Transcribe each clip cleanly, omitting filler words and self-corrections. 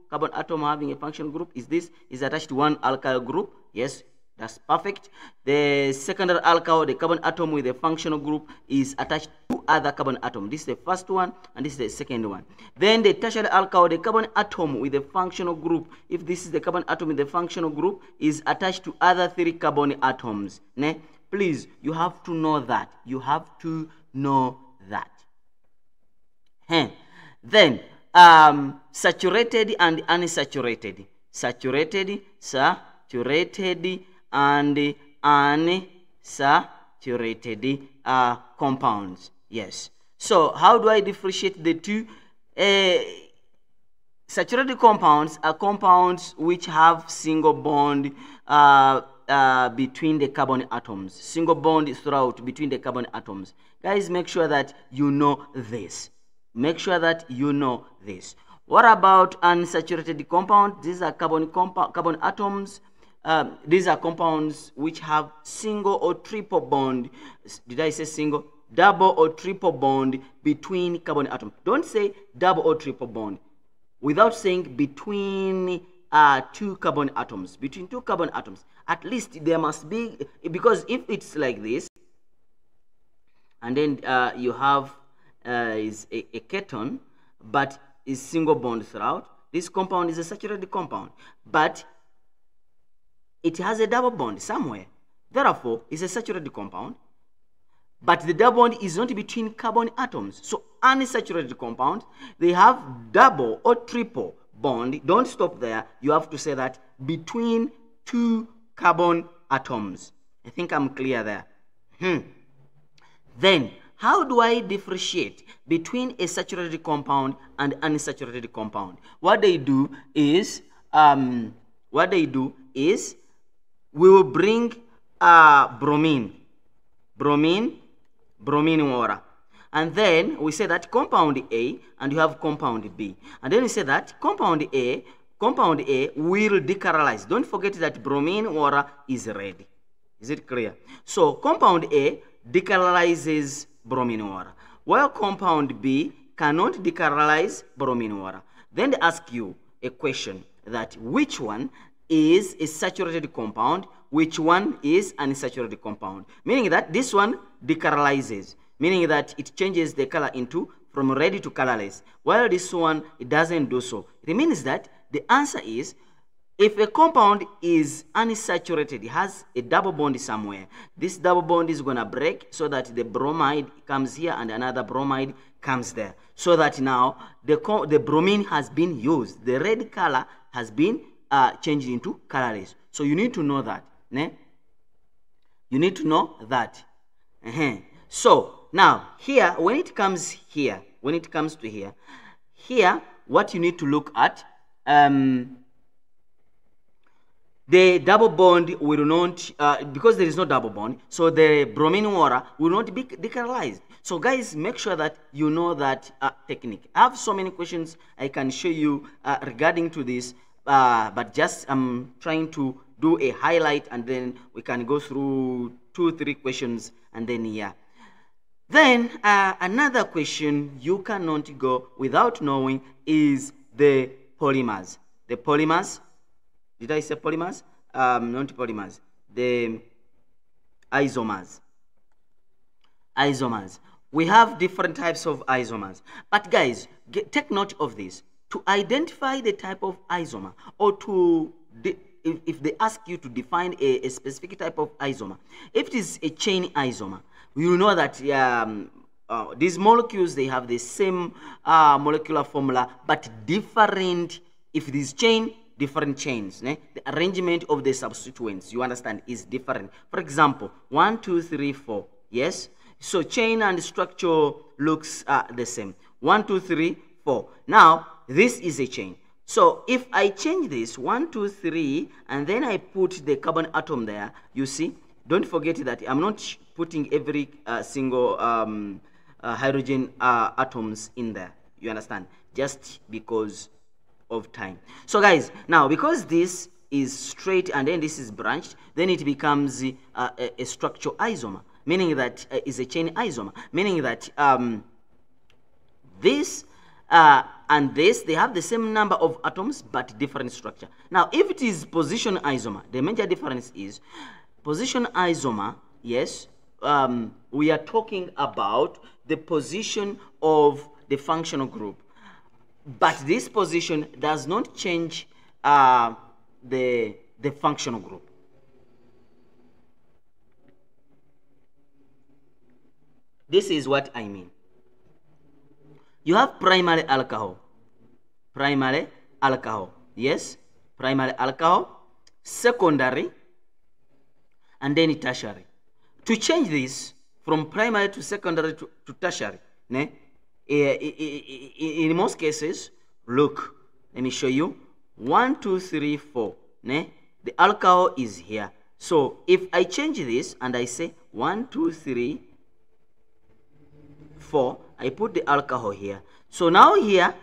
carbon atom having a functional group is attached to one alkyl group. Yes, that's perfect. The secondary alkyl, the carbon atom with a functional group, is attached to other carbon atom. This is the first one, and this is the second one. Then the tertiary alkyl, the carbon atom with a functional group, if this is the carbon atom with a functional group, is attached to other 3 carbon atoms. Ne? Please, you have to know that. You have to know that. Then saturated and unsaturated. Saturated and unsaturated compounds. Yes. So how do I differentiate the two? Saturated compounds are compounds which have single bond between the carbon atoms. Single bond throughout between the carbon atoms. Guys, make sure that you know this. Make sure that you know this. What about unsaturated compounds? These are carbon atoms. These are compounds which have single or triple bond. Did I say single? Double or triple bond between carbon atoms. Don't say double or triple bond without saying between 2 carbon atoms. Between 2 carbon atoms. At least there must be, because if it's like this, and then you have is a ketone, but is single bond throughout. This compound is a saturated compound, but it has a double bond somewhere. Therefore, it's a saturated compound, but the double bond is not between carbon atoms. So unsaturated compounds, they have double or triple bond. Don't stop there. You have to say that between 2 carbon atoms. I think I'm clear there. Then, how do I differentiate between a saturated compound and unsaturated compound? What they do is we will bring bromine water, and then we say that compound A, and you have compound B, and then we say that compound A will decolorize. Don't forget that bromine water is red. Is it clear? So compound A decolorizes bromine water, while compound B cannot decolorize bromine water. Then they ask you a question that which one is a saturated compound, which one is an unsaturated compound, meaning that this one decolorises, meaning that it changes the color into from red to colorless, while this one, it doesn't do so. It means that the answer is, if a compound is unsaturated, it has a double bond somewhere, this double bond is going to break so that the bromide comes here and another bromide comes there. So that now the bromine has been used. The red color has been changed into colorless. So you need to know that. Ne? You need to know that. So now here, when it comes to here, what you need to look at, the double bond will not, because there is no double bond, so the bromine water will not be decolorized. So guys, make sure that you know that technique. I have so many questions I can show you regarding to this, but just I'm trying to do a highlight, and then we can go through 2-3 questions, and then yeah. Then another question you cannot go without knowing is the polymers. The polymers. Did I say polymers? Not polymers. The isomers. Isomers. We have different types of isomers. But guys, take note of this. To identify the type of isomer, or to if they ask you to define a specific type of isomer, if it is a chain isomer, you know that these molecules, they have the same molecular formula, but different. If it is chain, different chains. The arrangement of the substituents, you understand, is different. For example, 1, 2, 3, 4. Yes. So chain and structure looks the same. 1, 2, 3, 4. Now this is a chain. So if I change this 1, 2, 3, and then I put the carbon atom there, you see, don't forget that I'm not putting every single hydrogen atoms in there. You understand? Just because of time. So guys, now because this is straight and then this is branched, then it becomes a structure isomer, meaning that is a chain isomer, meaning that this and this, they have the same number of atoms but different structure. Now, if it is position isomer, the major difference is position isomer, yes, we are talking about the position of the functional group. But this position does not change the functional group. This is what I mean. You have primary alcohol, yes, primary alcohol, secondary, and then tertiary. To change this from primary to secondary to tertiary, in most cases, look, let me show you. 1, 2, 3, 4. The alcohol is here. So if I change this and I say 1, 2, 3, 4, I put the alcohol here. So now here,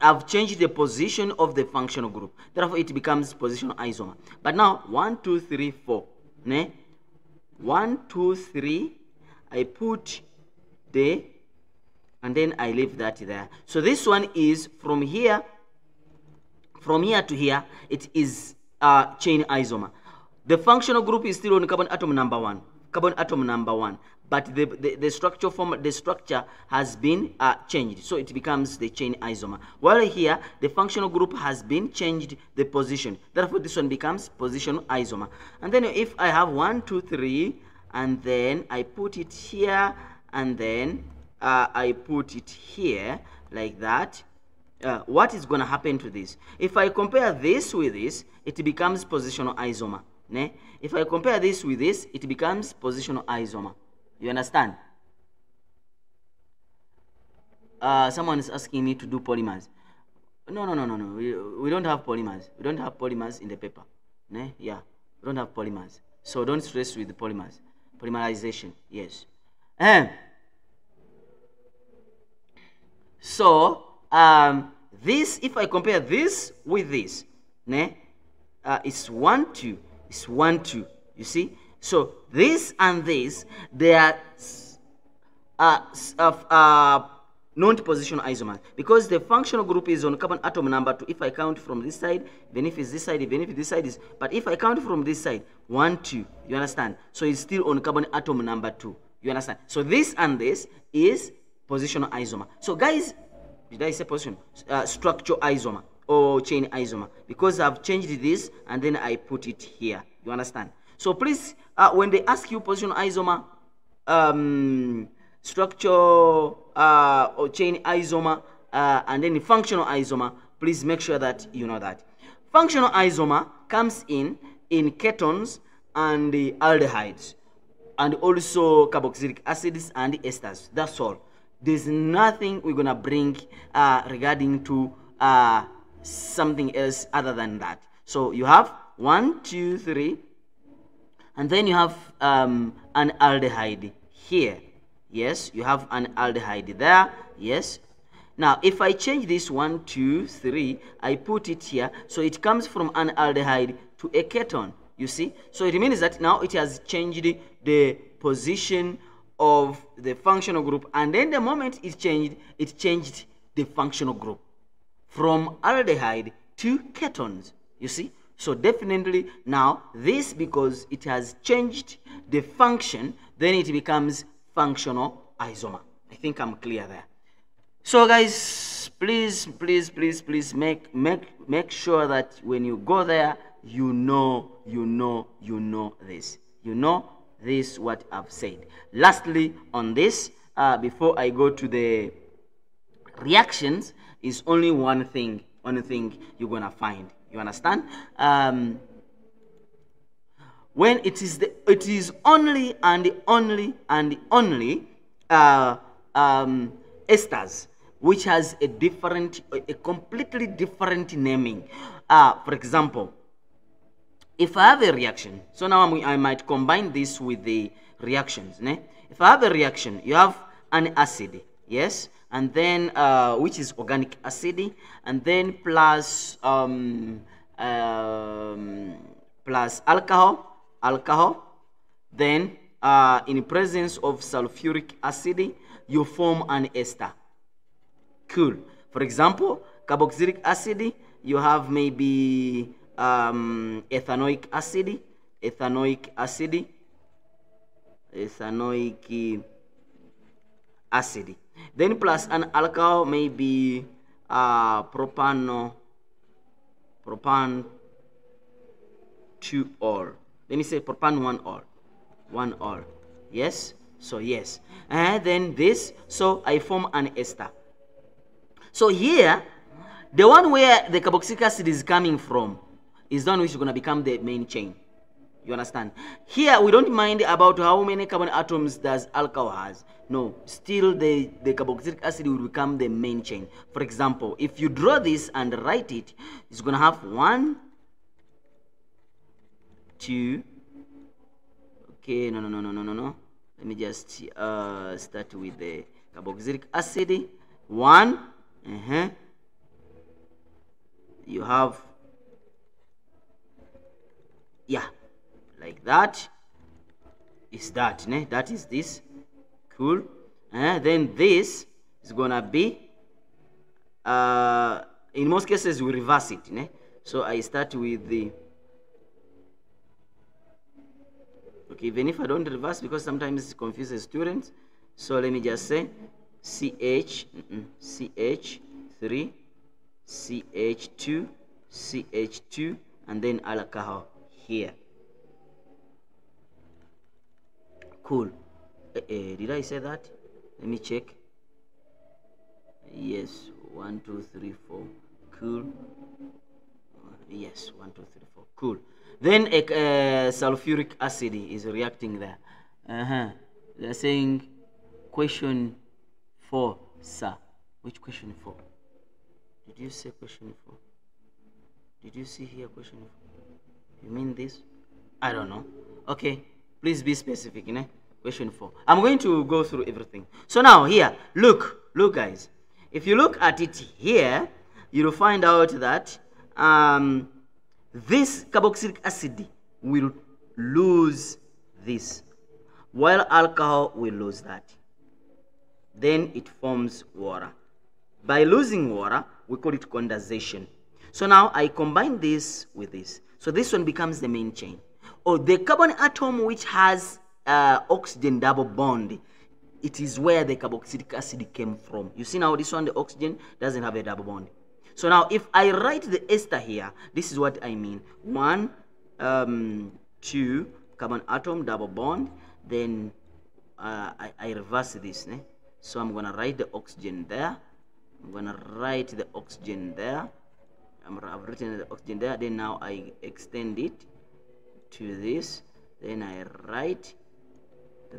I've changed the position of the functional group. Therefore, it becomes positional isomer. But now, 1, 2, 3, 4. 1, 2, 3, I put the, and then I leave that there. So this one is from here to here, it is chain isomer. The functional group is still on carbon atom number 1. But the structure has been changed, so it becomes the chain isomer. While here, the functional group has been changed the position. Therefore, this one becomes position isomer. And then if I have 1, 2, 3, and then I put it here, and then I put it here, like that, what is going to happen to this? If I compare this with this, it becomes positional isomer. If I compare this with this, it becomes positional isomer. You understand? Someone is asking me to do polymers. No. We don't have polymers. We don't have polymers in the paper. Yeah, we don't have polymers. So don't stress with the polymers. Polymerization, yes. So this, if I compare this with this, it's 1, 2. It's 1, 2. You see? So this and this, they are non-positional isomers because the functional group is on carbon atom number 2. If I count from this side, even if it's this side, even if this side is, but if I count from this side, 1, 2, you understand? So it's still on carbon atom number 2. You understand? So this and this is positional isomer. So guys, did I say position? Structure isomer or chain isomer, because I've changed this and then I put it here. You understand? So please, when they ask you position isomer, structure or chain isomer, and then the functional isomer, please make sure that you know that. Functional isomer comes in ketones and the aldehydes, and also carboxylic acids and esters. That's all. There's nothing we're gonna bring regarding to something else other than that. So you have 1, 2, 3. And then you have an aldehyde here. Yes, you have an aldehyde there. Yes. Now, if I change this 1, 2, 3, I put it here. So it comes from an aldehyde to a keton. You see? So it means that now it has changed the position of the functional group. And then the moment it changed the functional group from aldehyde to ketones. You see? So definitely now this, because it has changed the function, then it becomes functional isomer. I think I'm clear there. So guys, please make sure that when you go there, you know this. You know this what I've said. Lastly on this, before I go to the reactions, is only one thing you're gonna find. You understand? When it is only esters, which has a completely different naming. For example, if I have a reaction, so now I might combine this with the reactions. If I have a reaction, you have an acid, yes, and then which is organic acid, and then plus alcohol, then in presence of sulfuric acid, you form an ester. Cool. For example, carboxylic acid, you have maybe ethanoic acid, then plus an alcohol, maybe propan 2-ol. Let me say propan 1-ol. Yes, so yes, and then this, so I form an ester. So here, the one where the carboxylic acid is coming from is the one which is going to become the main chain. You understand? Here, we don't mind about how many carbon atoms does alcohol has. No, still the carboxylic acid will become the main chain. For example, if you draw this and write it, it's going to have 1, 2. Okay, no. Let me just start with the carboxylic acid. 1. You have, yeah, like that is that, ne? That is this. Cool. Then this is gonna be in most cases we reverse it, ne? So I start with the, okay, even if I don't reverse because sometimes it confuses students, so let me just say CH3 CH2 and then alcohol here. Cool. Did I say that? Let me check. Yes, 1 2 3 4. Cool. Yes, 1 2 3 4. Cool. Then sulfuric acid is reacting there. They're saying question 4, sir. Which question 4? Did you say question 4? Did you see here question 4? You mean this? I don't know. Okay, please be specific, you know? Question 4. I'm going to go through everything. So now here, look guys. If you look at it here, you'll find out that this carboxylic acid will lose this, while alcohol will lose that. Then it forms water. By losing water, we call it condensation. So now I combine this with this. So this one becomes the main chain. Or the carbon atom which has oxygen double bond, it is where the carboxylic acid came from. You see now this one, the oxygen doesn't have a double bond. So now if I write the ester here, this is what I mean. 1, 2, carbon atom double bond. Then I reverse this. Ne? So I'm going to write the oxygen there. I'm going to write the oxygen there. I've written the oxygen there. Then now I extend it to this. Then I write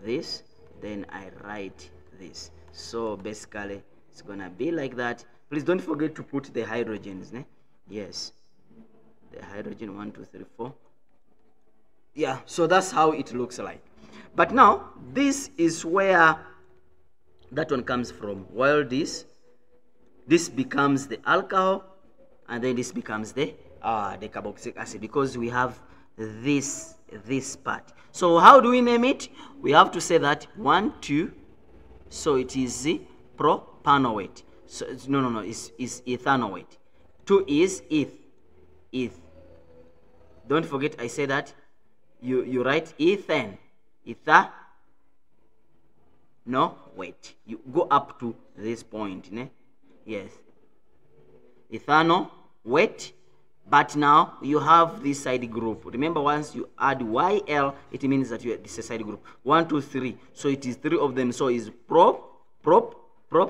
this. Then I write this. So basically, it's going to be like that. Please don't forget to put the hydrogens. Ne? Yes. The hydrogen 1, 2, 3, 4. Yeah, so that's how it looks like. But now, this is where that one comes from. While this becomes the alcohol, and then this becomes the carboxylic acid, because we have this part. So how do we name it? We have to say that 1, 2, so it is the propanoate. So no, it's ethanoate. 2 is eth. Don't forget I say that. You write ethane. No, wait. You go up to this point, ne? Yes. Ethano, wait. But now you have this side group. Remember, once you add YL, it means that this is a side group. 1, 2, 3. So it is 3 of them. So it's prop,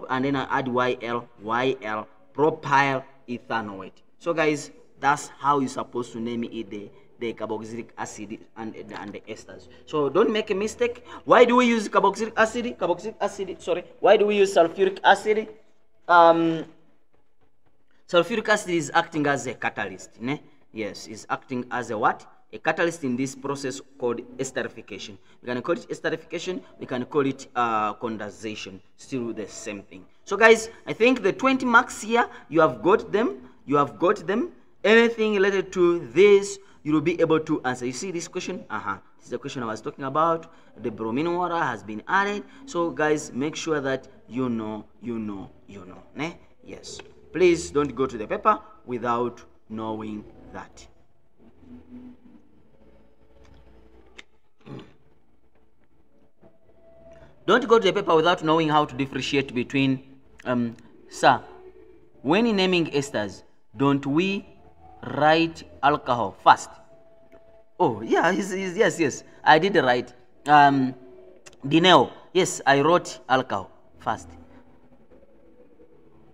and then I add YL, propyl ethanoate. So guys, that's how you're supposed to name it, the carboxylic acid and the esters. So don't make a mistake. Why do we use carboxylic acid? Why do we use sulfuric acid? Sulfuric acid is acting as a catalyst. Ne? Yes, it's acting as a what? A catalyst in this process called esterification. We can call it esterification. We can call it condensation. Still the same thing. So guys, I think the 20 marks here, you have got them. Anything related to this, you will be able to answer. You see this question? This is the question I was talking about. The bromine water has been added. So guys, make sure that you know. Ne? Yes. Please don't go to the paper without knowing that. Don't go to the paper without knowing how to differentiate between, sir, when naming esters, don't we write alcohol first? Oh, yeah, yes, I did write. Dineo, yes, I wrote alcohol first.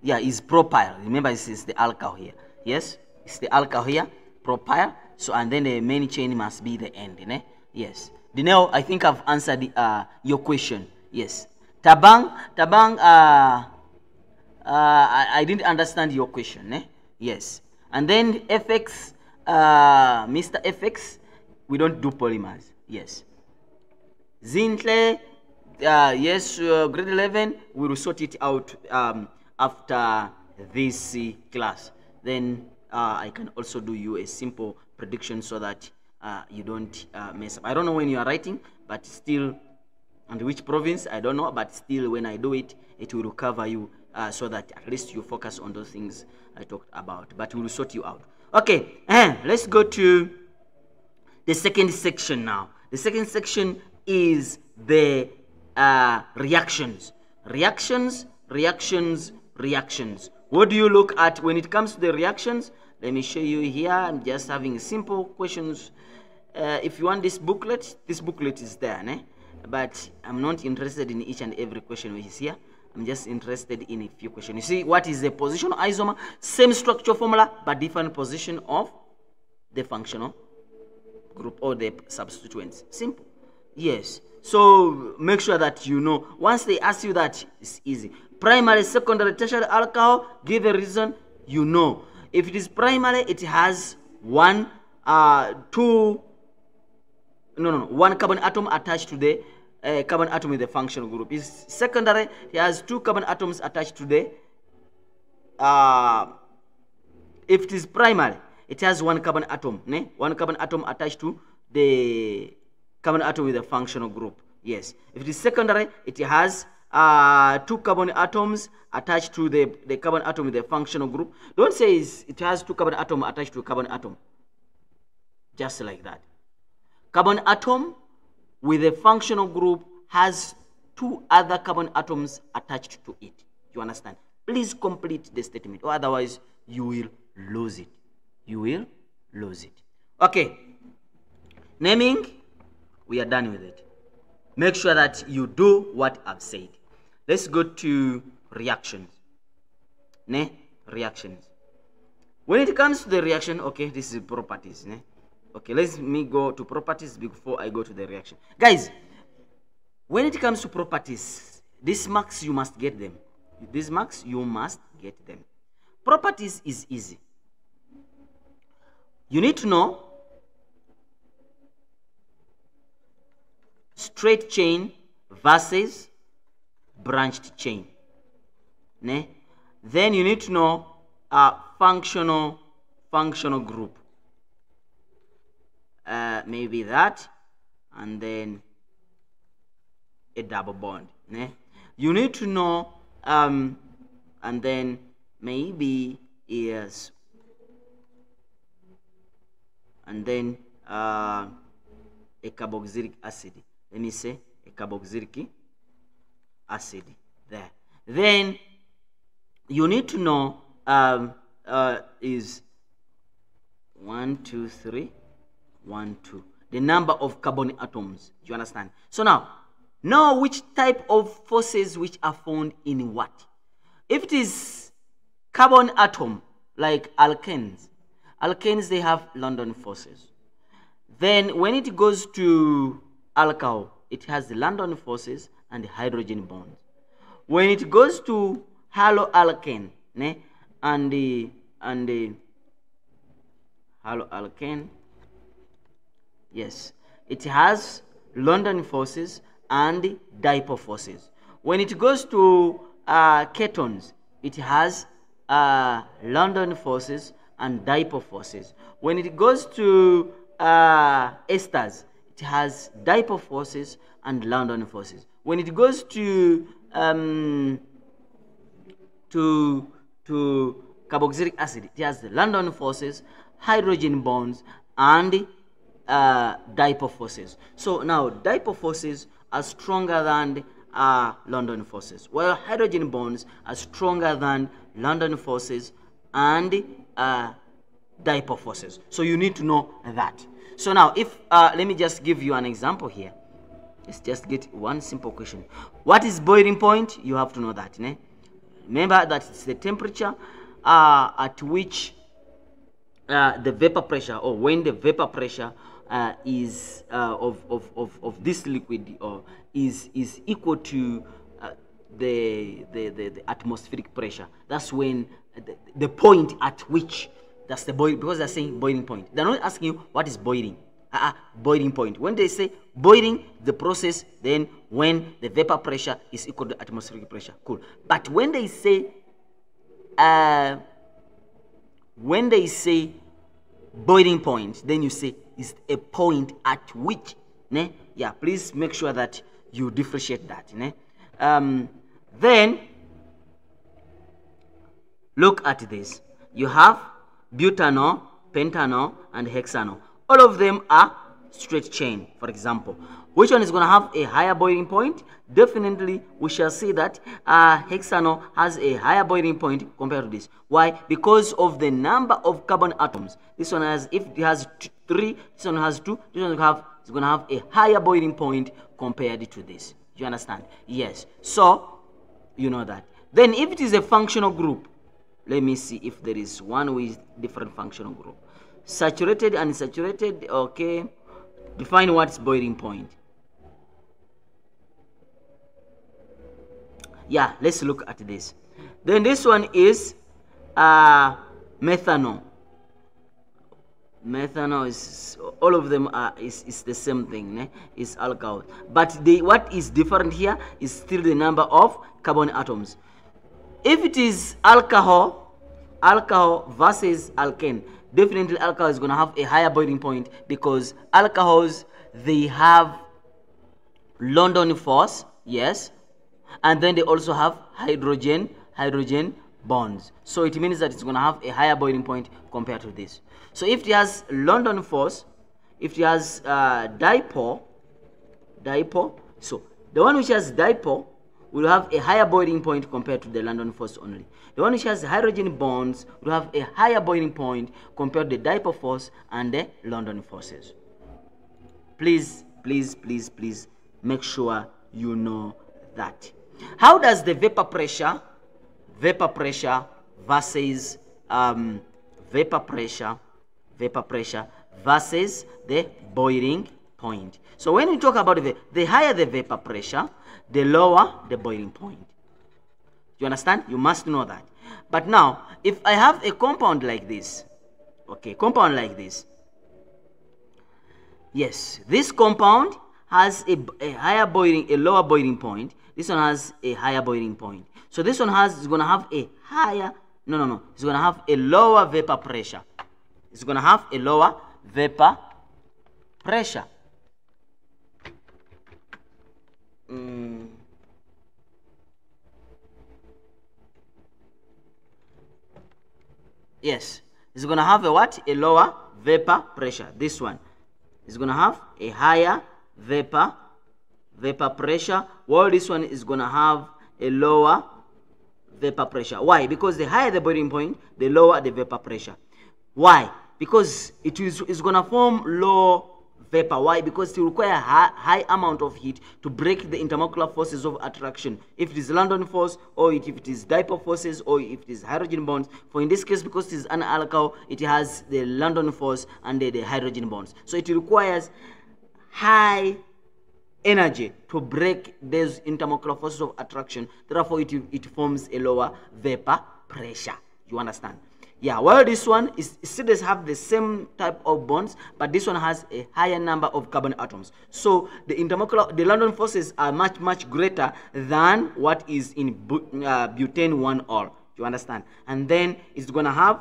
Yeah, it's propyl. Remember, it's the alcohol here. Yes, it's the alcohol here, propyl. So, and then the main chain must be the end. Yes. Dineo, I think I've answered your question. Yes. Tabang, I didn't understand your question. Yes. And then FX, Mr. FX, we don't do polymers. Yes. Zintle, yes, grade 11, we will sort it out after this class. Then I can also do you a simple prediction so that you don't mess up. I don't know when you are writing, but still, and which province, I don't know, but still when I do it, it will cover you so that at least you focus on those things I talked about, but we will sort you out. Okay, let's go to the second section now. The second section is the reactions. Reactions. What do you look at when it comes to the reactions? Let me show you here. I'm just having simple questions. If you want this booklet is there, but I'm not interested in each and every question which is here. I'm just interested in a few questions. You see, what is the positional isomer? Same structure formula, but different position of the functional group or the substituents. Simple. Yes. So make sure that you know. Once they ask you that, it's easy. Primary, secondary, tertiary alcohol, give a reason, you know. If it is primary, it has one carbon atom attached to the carbon atom in the functional group. Is secondary, it has 2 carbon atoms attached to the if it is primary, it has 1 carbon atom, 1 carbon atom attached to the carbon atom with the functional group. Yes. If it is secondary, it has 2 carbon atoms attached to the carbon atom with the functional group. Don't say it has 2 carbon atoms attached to a carbon atom. Just like that. Carbon atom with a functional group has 2 other carbon atoms attached to it. You understand? Please complete the statement, or otherwise you will lose it. You will lose it. Okay. Naming, we are done with it. Make sure that you do what I've said. Let's go to reactions. Reactions. When it comes to the reaction, okay, this is properties. Okay, let me go to properties before I go to the reaction. Guys, when it comes to properties, these marks you must get them. These marks you must get them. Properties is easy. You need to know straight chain versus branched chain. Then you need to know functional group. Maybe that, and then a double bond. You need to know, and then maybe is, and then a carboxylic acid. Let me say a carboxylic acid there. Then you need to know is 1, 2, 3, 1, 2. The number of carbon atoms. Do you understand? So now, know which type of forces which are found in what. If it is carbon atom, like alkanes, they have London forces. Then when it goes to alcohol, it has the London forces and the hydrogen bonds. When it goes to haloalkane, and the haloalkane, yes, it has London forces and dipole forces. When it goes to ketones, it has London forces and dipole forces. When it goes to esters, it has dipole forces and London forces. When it goes to to carboxylic acid, it has the London forces, hydrogen bonds, and dipole forces. So now dipole forces are stronger than London forces, while hydrogen bonds are stronger than London forces and dipole forces. So you need to know that. So now if let me just give you an example here. Let's just get one simple question. What is boiling point? You have to know that. Ne? Remember that it's the temperature at which the vapor pressure, or when the vapor pressure is of this liquid is equal to the atmospheric pressure. That's when the point at which, that's the boil, because they're saying boiling point. They're not asking you what is boiling. Boiling point. When they say boiling, the process then when the vapor pressure is equal to atmospheric pressure. Cool. But when they say boiling point, then you say is a point at which, ne? Yeah, please make sure that you differentiate that. Ne? Then look at this. You have butanol, pentanol, and hexanol. All of them are straight chain, for example. Which one is going to have a higher boiling point? Definitely, we shall see that hexanol has a higher boiling point compared to this. Why? Because of the number of carbon atoms. This one has, if it has 3, this one has 2, this one is going to have a higher boiling point compared to this. Do you understand? Yes. So, you know that. Then, if it is a functional group, let me see if there is one with different functional group. Saturated, unsaturated, okay. Define what's boiling point. Yeah, let's look at this. Then this one is methanol. Methanol is, all of them are is the same thing, ne? It's alcohol. But what is different here is still the number of carbon atoms. If it is alcohol versus alkane, definitely alcohol is going to have a higher boiling point, because alcohols, they have London force, yes, and then they also have hydrogen bonds. So it means that it's going to have a higher boiling point compared to this. So if it has London force, if it has dipole, so the one which has dipole will have a higher boiling point compared to the London force only. The one which has hydrogen bonds will have a higher boiling point compared to the dipole force and the London forces. Please make sure you know that. How does the vapor pressure versus vapor pressure versus the boiling point? So when we talk about the higher the vapor pressure, the lower the boiling point. You understand? You must know that. But now, if I have a compound like this, okay, compound like this, yes, this compound has a lower boiling point. This one has a higher boiling point. So this one is going to have a higher, it's going to have a lower vapor pressure. It's going to have a lower vapor pressure. Yes, it's going to have a what? A lower vapor pressure. This one is going to have a higher vapor pressure, while this one is going to have a lower vapor pressure. Why? Because the higher the boiling point, the lower the vapor pressure. Why? Because it is going to form low vapor. Why? Because it will require a high amount of heat to break the intermolecular forces of attraction. If it is London force, or if it is dipole forces, or if it is hydrogen bonds. For in this case, because it is an alcohol, it has the London force and the hydrogen bonds. So it requires high energy to break those intermolecular forces of attraction. Therefore, it forms a lower vapor pressure. You understand? Yeah, well, this one still does have the same type of bonds, but this one has a higher number of carbon atoms. So the London forces are much greater than what is in butane 1-ol. You understand? And then it's going to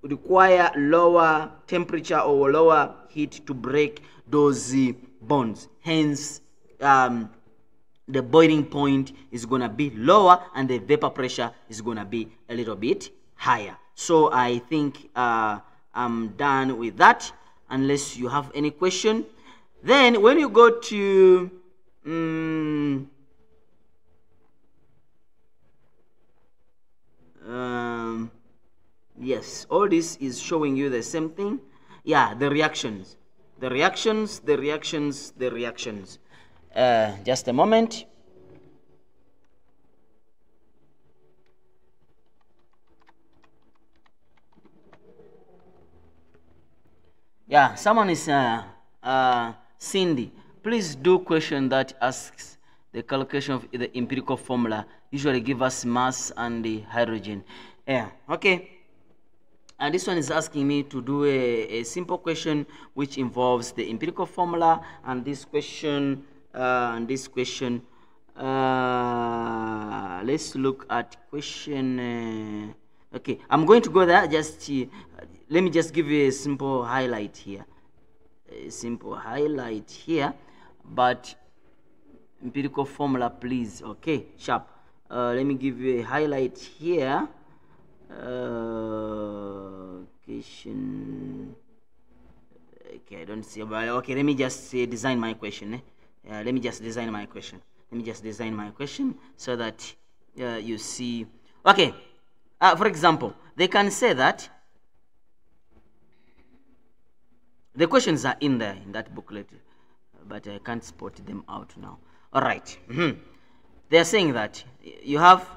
require lower temperature or lower heat to break those bonds. Hence, the boiling point is going to be lower and the vapor pressure is going to be a little bit higher. So I think I'm done with that, unless you have any question. Then when you go to yes, all this is showing you the same thing. Yeah, the reactions. Just a moment. Yeah, someone is Cindy. Please do question that asks the calculation of the empirical formula. Usually give us mass and the hydrogen. Yeah, okay. And this one is asking me to do a simple question which involves the empirical formula, and this question let's look at question okay, I'm going to go there. Just let me just give you a simple highlight here, but empirical formula, please. Okay, sharp. Let me give you a highlight here. Question. Okay, I don't see. But okay, let me just design my question. Let me just design my question. So that you see. Okay. For example, they can say that the questions are in there in that booklet, but I can't spot them out now. All right. They are saying that you have.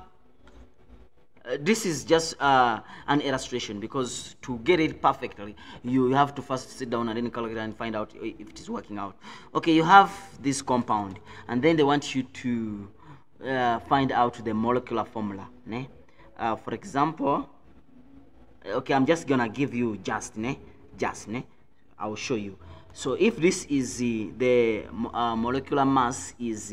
This is just an illustration, because to get it perfectly, you have to first sit down and then calculate and find out if it is working out. Okay, you have this compound, and then they want you to find out the molecular formula. For example, okay, I'm just gonna give you I will show you. So if this is the molecular mass is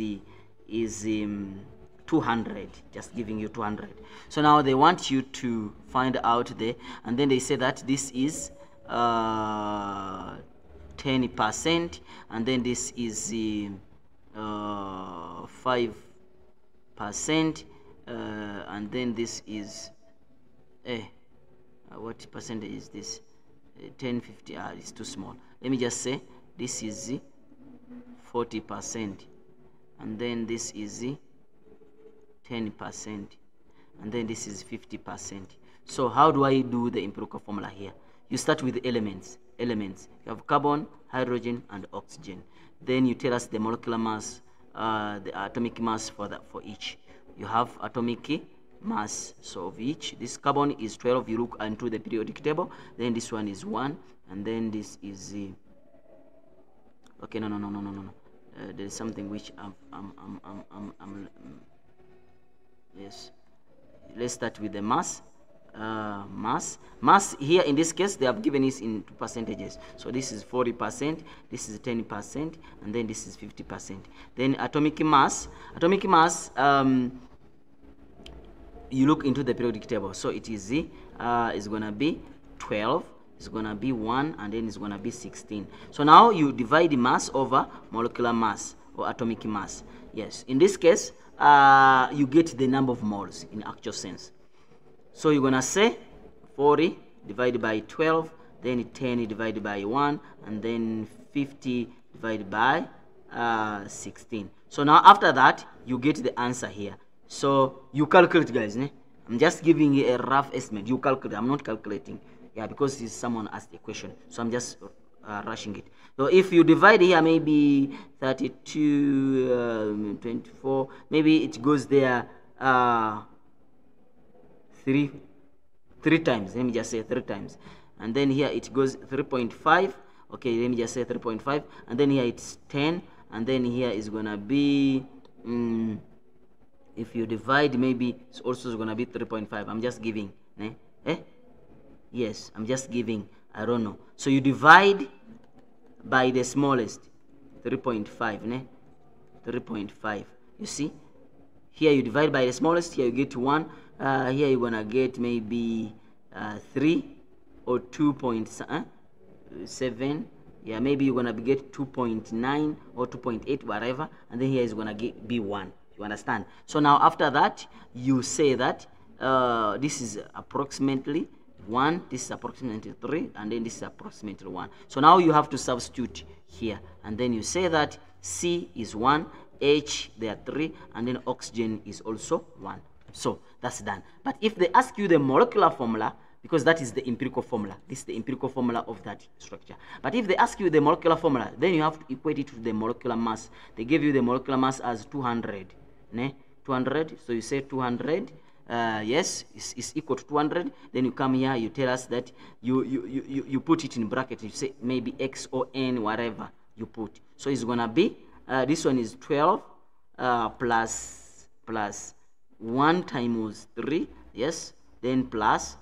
200, just giving you 200. So now they want you to find out and then they say that this is 10%, and then this is 5%, and then this is what percentage is this? 10, 50. It's too small. Let me just say this is 40%, and then this is 10%, and then this is 50%. So how do I do the empirical formula here? You start with the elements. You have carbon, hydrogen, and oxygen. Then you tell us the molecular mass, the atomic mass for each. You have atomic mass, so of each. This carbon is 12. You look into the periodic table. Then this one is 1, and then this is okay. No. There is something which yes. Let's start with the mass. Mass here in this case they have given this in percentages. So this is 40%, this is 10%, and then this is 50%. Then atomic mass. You look into the periodic table. So it is gonna be 12. It's gonna be 1, and then it's gonna be 16. So now you divide the mass over molecular mass or atomic mass. Yes. In this case, you get the number of moles in actual sense. So you're gonna say 40 divided by 12, then 10 divided by 1, and then 50 divided by 16. So now after that, you get the answer here. So you calculate, guys. I'm just giving you a rough estimate. You calculate. I'm not calculating. Yeah, because someone asked a question, so I'm just rushing it. So if you divide here, maybe 32, 24, maybe it goes there three times. Let me just say 3 times. And then here it goes 3.5. Okay, let me just say 3.5. And then here it's 10. And then here is gonna be if you divide, maybe it's also gonna be 3.5. I'm just giving. Yes, I'm just giving. I don't know. So you divide by the smallest, 3.5. 3.5. You see? Here you divide by the smallest. Here you get 1. Here you're gonna get maybe 3 or 2.7. Yeah, maybe you're gonna get 2.9 or 2.8, whatever. And then here is gonna be 1. You understand? So now after that, you say that this is approximately 1, this is approximately 3, and then this is approximately 1. So now you have to substitute here, and then you say that C is 1, H there are 3, and then oxygen is also 1. So that's done. But if they ask you the molecular formula, because that is the empirical formula, this is the empirical formula of that structure. But if they ask you the molecular formula, then you have to equate it to the molecular mass. They give you the molecular mass as 200, ne? 200. So you say 200. Yes, is equal to 200. Then you come here, you tell us that you put it in bracket. You say maybe X or N, whatever you put. So it's gonna be this one is 12 plus 1 times 3. Yes, then plus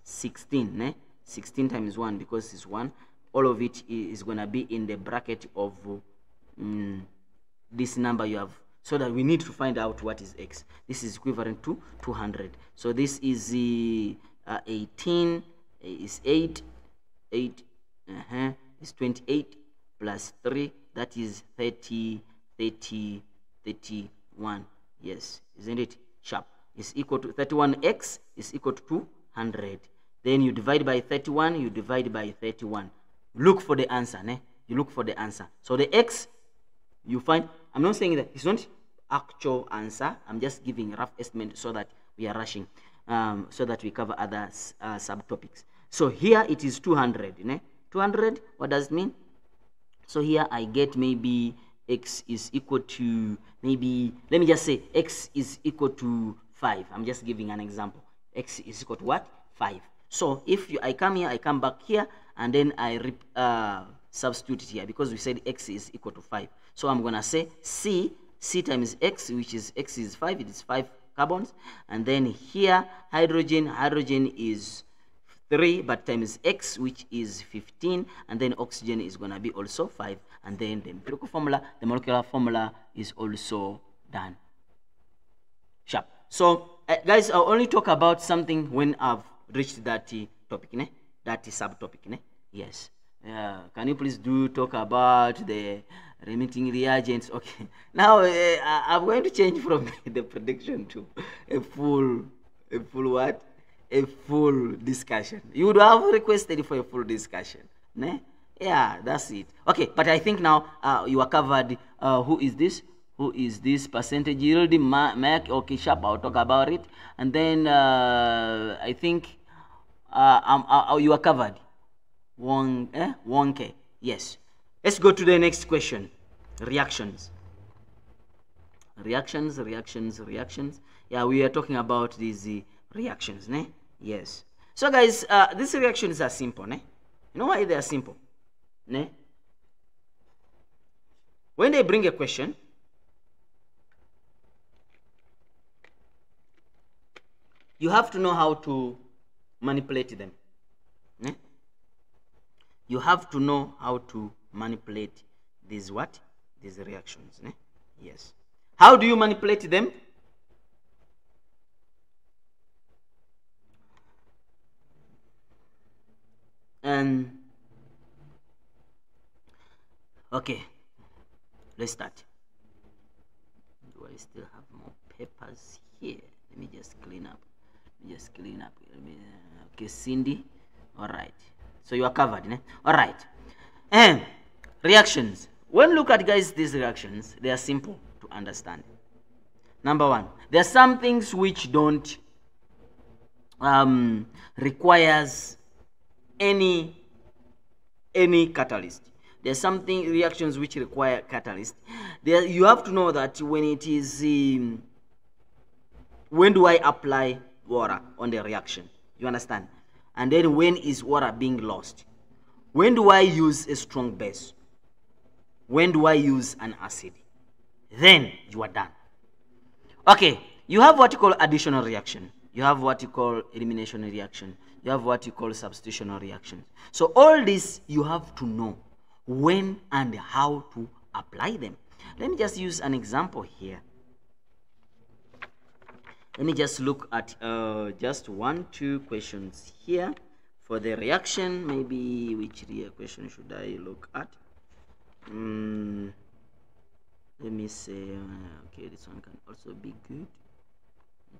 16, ne? 16 times 1, because it's 1. All of it is gonna be in the bracket of this number you have, so that we need to find out what is X. This is equivalent to 200. So this is 18 is 8 is 28 plus 3, that is 31. Yes, isn't it? Sharp. Is equal to 31x is equal to 200. Then you divide by 31, you divide by 31. Look for the answer, ne? You look for the answer. So the X you find, I'm not saying that it's not actual answer, I'm just giving a rough estimate so that we are rushing, so that we cover other subtopics. So here it is 200, ne? 200, what does it mean? So here I get maybe X is equal to, maybe, let me just say X is equal to 5. I'm just giving an example. X is equal to what? 5. So if I come here, I come back here, and then I substitute it here, because we said X is equal to 5. So I'm gonna say C times X, which is X is 5, it is 5 carbons, and then here hydrogen is 3, but times X, which is 15, and then oxygen is gonna be also 5, and then the empirical formula, the molecular formula is also done. Sharp. So guys, I'll only talk about something when I've reached that topic, ne? That subtopic, ne? Yes. Can you please do talk about the remitting reagents? Okay. Now I'm going to change from the prediction to a full what? A full discussion. You would have requested for a full discussion, ne? Yeah, that's it. Okay, but I think now you are covered. Who is this? Who is this? Percentage yield, Mac, okay, sharp, I'll talk about it. And then I think you are covered. Wonke. Yes. Let's go to the next question. Reactions. Reactions. Yeah, we are talking about these reactions, ne? Yes. So guys, these reactions are simple, ne? You know why they are simple? Ne? When they bring a question, you have to know how to manipulate them. Ne? You have to know how to manipulate these what? These reactions. Ne? Yes. How do you manipulate them? Okay, let's start. Do I still have more papers here? Let me just clean up. Okay, Cindy. All right. So you are covered, né? All right. And reactions. When look at guys these reactions, they are simple to understand. Number one, there are some things which don't requires any catalyst. There's something reactions which require catalyst. There you have to know that when it is when do I apply water on the reaction? You understand? And then when is water being lost? When do I use a strong base? When do I use an acid? Then you are done. Okay, you have what you call additional reaction. You have what you call elimination reaction. You have what you call substitutional reaction. So all this you have to know when and how to apply them. Let me just use an example here. Let me just look at just 1-2 questions here for the reaction. Maybe which question should I look at? Let me say, okay, this one can also be good.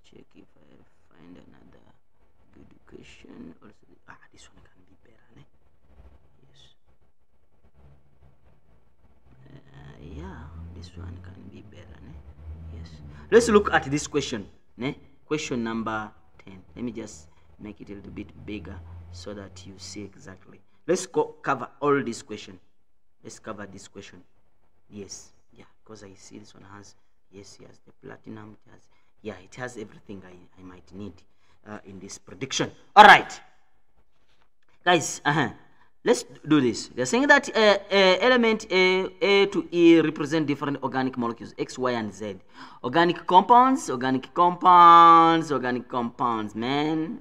Check if I find another good question. Also, this one can be better, né? Yes. Yeah, this one can be better, né? Yes. Let's look at this question, né? Question number 10. Let me just make it a little bit bigger so that you see exactly. Let's cover all this question. Let's cover this question. Yes, yeah, because I see this one has, yes, it has the platinum, it has, yeah, it has everything I might need in this prediction. All right, guys, let's do this. They're saying that element A to E represent different organic molecules, X, Y, and Z. Organic compounds, man. Organic compounds, man.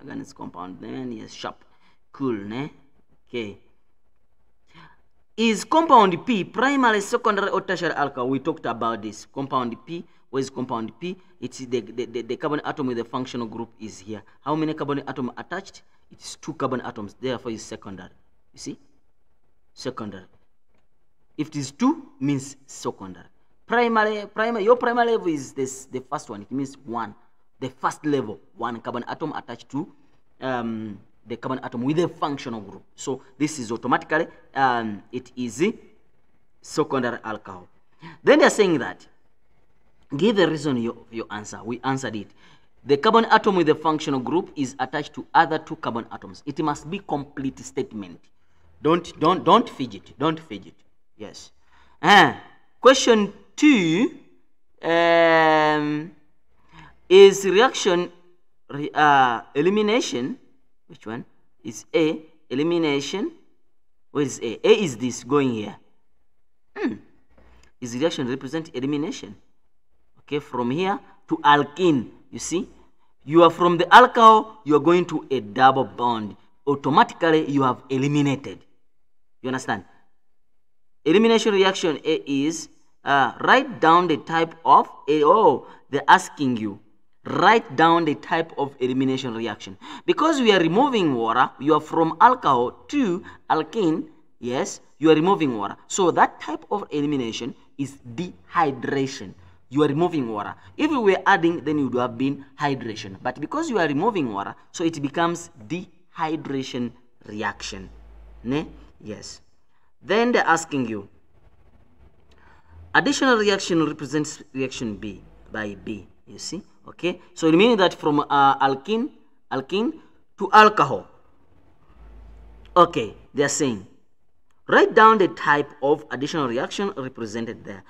Yes, sharp. Cool, ne? Okay. Is compound P primary, secondary, or tertiary alcohol? We talked about this. Compound P. Where is compound P? It's the carbon atom with the functional group is here. How many carbon atoms attached? It's 2 carbon atoms. Therefore, it's secondary. You see? Secondary. If it is 2, means secondary. Primary. Your primary level is this. The first one. It means 1. The first level, 1 carbon atom attached to the carbon atom with a functional group. So this is automatically it is secondary alcohol. Then they're saying that give the reason your answer. We answered it. The carbon atom with the functional group is attached to other 2 carbon atoms. It must be complete statement. Don't fidget. Don't fidget. Yes. Question 2 is reaction elimination. Which one is A? Elimination. Where is A? A is this going here. Is reaction represent elimination? Okay, from here to alkene. You see, you are from the alcohol, you are going to a double bond. Automatically, you have eliminated. You understand? Elimination reaction A is write down the type of they're asking you. Write down the type of elimination reaction. Because we are removing water, you are from alcohol to alkene, yes, you are removing water. So that type of elimination is dehydration. You are removing water. If we were adding, then it would have been hydration. But because you are removing water, so it becomes dehydration reaction. Ne? Yes. Then they're asking you, additional reaction represents reaction B by B. You see? Okay, so it means that from alkene to alcohol. Okay, they are saying, write down the type of additional reaction represented there.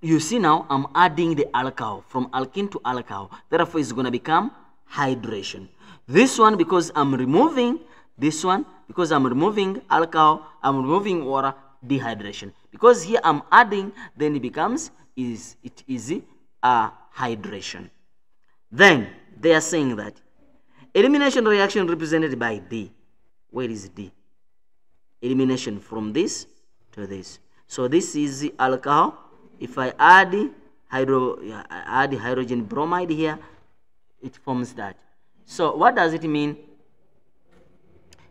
You see now, I'm adding the alcohol from alkene to alcohol. Therefore, it's going to become hydration. This one, because I'm removing this one, because I'm removing alcohol, I'm removing water, dehydration. Because here I'm adding, then it becomes hydration. Then they are saying that elimination reaction represented by D. Where is D? Elimination from this to this. So this is the alcohol. If I add hydrogen bromide here, it forms that. So what does it mean?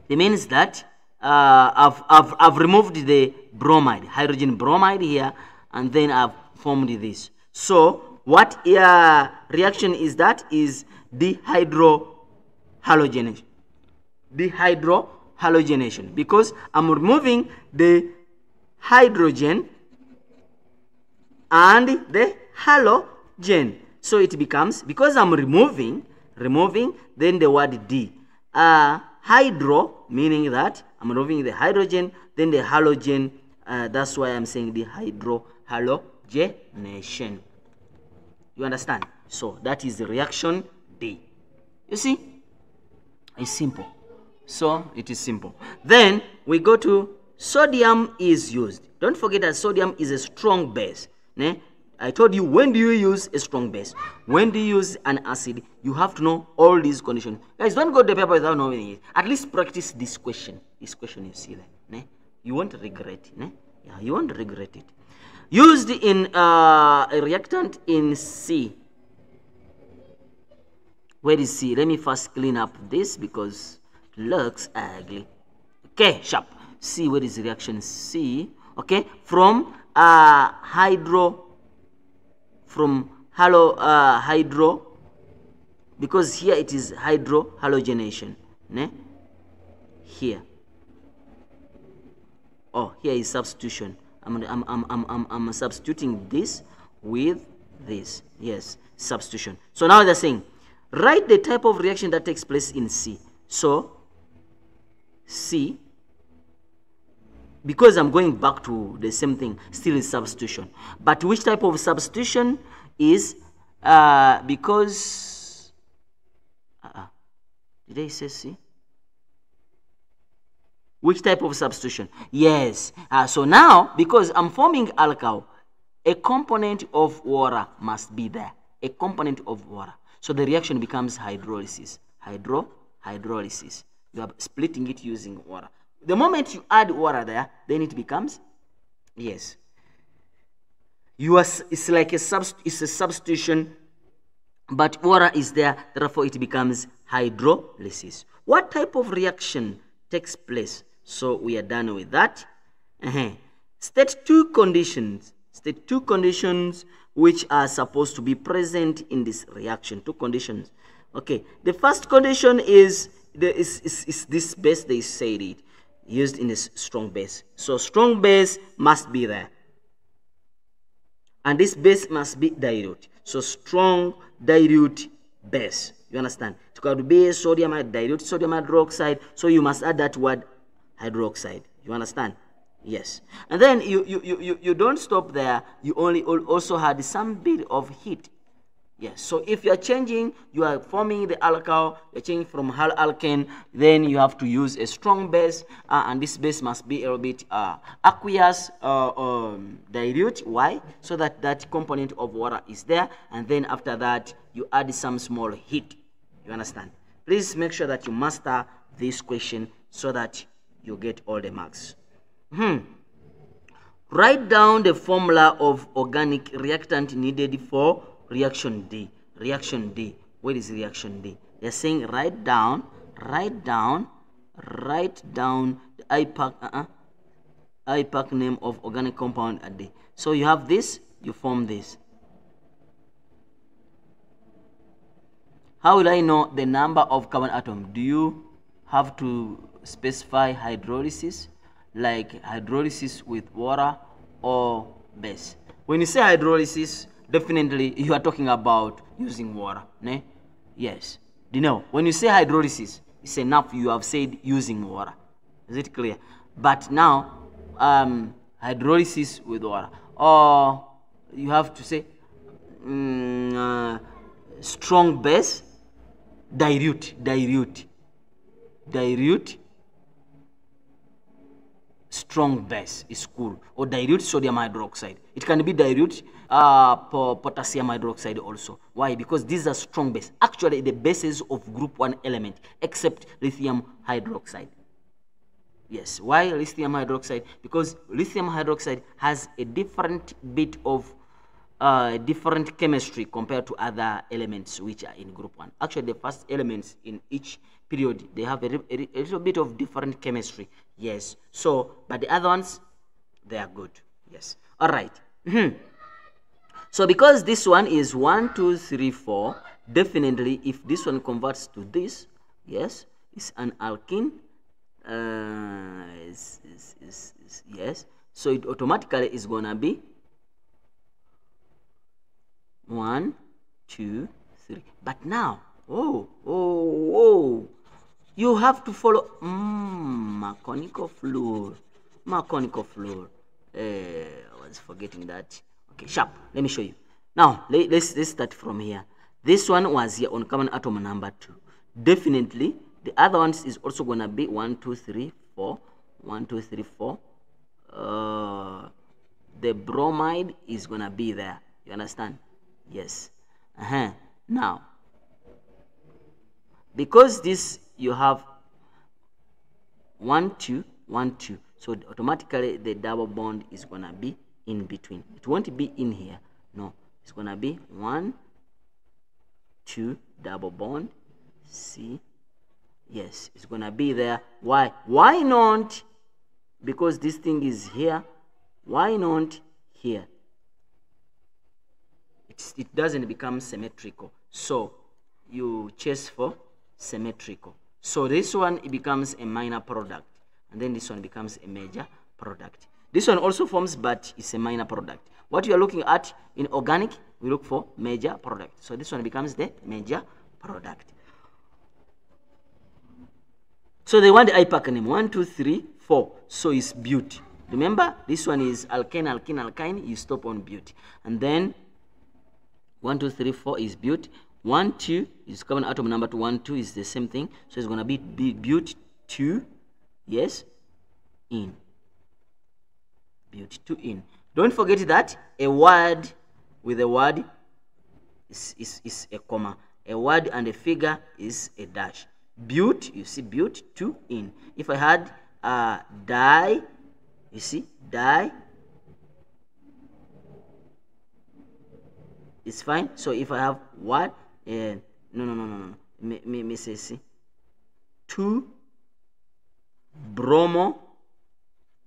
It means that I've removed the bromide, hydrogen bromide here, and then I've formed this. So what reaction is that? Is dehydrohalogenation. Dehydrohalogenation. Because I'm removing the hydrogen and the halogen. So it becomes, because I'm removing, then the word D. Hydro, meaning that I'm removing the hydrogen, then the halogen. That's why I'm saying dehydrohalogenation. You understand? So that is the reaction D. You see? It's simple. So it is simple. Then we go to sodium is used. Don't forget that sodium is a strong base. Ne? I told you, when do you use a strong base? When do you use an acid? You have to know all these conditions. Guys, don't go to the paper without knowing it. At least practice this question. This question you see there. Ne? You won't regret it. Ne? Yeah, you won't regret it. Used in a reactant in C. Where is C? Let me first clean up this because it looks ugly. Okay, sharp. C, where is reaction C? Okay, from from hydro, because here it is halogenation, ne? Here, oh, here is substitution. I'm substituting this with this. Yes, substitution. So now they're saying write the type of reaction that takes place in C. So C, because I'm going back to the same thing, still is substitution. But which type of substitution is because did I say C? Which type of substitution? Yes. So now, because I'm forming alkyl, a component of water must be there. A component of water. So the reaction becomes hydrolysis. Hydrolysis. You are splitting it using water. The moment you add water there, then it becomes, yes. It's like a substitution, but water is there, therefore it becomes hydrolysis. What type of reaction takes place? So we are done with that. State two conditions. State two conditions which are supposed to be present in this reaction. Two conditions. Okay. The first condition is this base. They said it used in a strong base. So strong base must be there, and this base must be dilute. So strong dilute base. You understand? It could be sodium dilute sodium hydroxide. So you must add that word hydroxide. You understand? Yes. And then you don't stop there. You also had some bit of heat. Yes. So if you are changing, you are forming the alkyl, you're changing from alkane, then you have to use a strong base, and this base must be a little bit aqueous, dilute. Why? So that component of water is there, and then after that you add some small heat. You understand? Please make sure that you master this question so that you get all the marks. Write down the formula of organic reactant needed for reaction D. Reaction D. What is reaction D? They're saying write down the IPAC name of organic compound at D. So you have this, you form this. How will I know the number of carbon atom? Do you have to specify hydrolysis, like hydrolysis with water or base? When you say hydrolysis, definitely you are talking about using water, ne? Yes. Do you know? When you say hydrolysis, it's enough you have said using water. Is it clear? But now, hydrolysis with water, or you have to say strong base, dilute, strong base is cool, or dilute sodium hydroxide. It can be dilute potassium hydroxide also. Why? Because these are strong base. Actually, the bases of group 1 element, except lithium hydroxide. Yes. Why lithium hydroxide? Because lithium hydroxide has a different bit of different chemistry compared to other elements which are in group 1. Actually, the first elements in each period, they have a little bit of different chemistry. Yes. So, but the other ones, they are good. Yes. All right. So, because this one is 1, 2, 3, 4, definitely if this one converts to this, yes, it's an alkene. Yes. So, it automatically is going to be 1, 2, 3. But now, you have to follow mechanical fluid. I was forgetting that. Okay, sharp. Let me show you. Now, let's start from here. This one was here on carbon atom number 2. Definitely, the other ones is also going to be 1, 2, 3, 4. 1, 2, 3, 4. The bromide is going to be there. You understand? Yes. Now, because this you have 1, 2, 1, 2. So automatically the double bond is going to be in between. It won't be in here. No, it's going to be 1, 2, double bond. See? Yes, it's going to be there. Why? Why not? Because this thing is here. Why not here? it doesn't become symmetrical. So you chase for symmetrical. So this one, it becomes a minor product, and then this one becomes a major product. This one also forms, but it's a minor product. What you are looking at in organic, we look for major product. So this one becomes the major product. So they want the IPAC name 1, 2, 3, 4. So it's bute. Remember, this one is alkane, alkene, alkyne. You stop on bute, and then 1, 2, 3, 4 is bute. 1, 2 is carbon atom number 2. 1, 2 is the same thing. So it's gonna be bute 2. Yes, in. Bute 2 in. Don't forget that a word with a word is a comma. A word and a figure is a dash. Bute, you see, bute 2 in. If I had die, you see, die, it's fine. So if I have what? No. Me say, see, 2 bromo,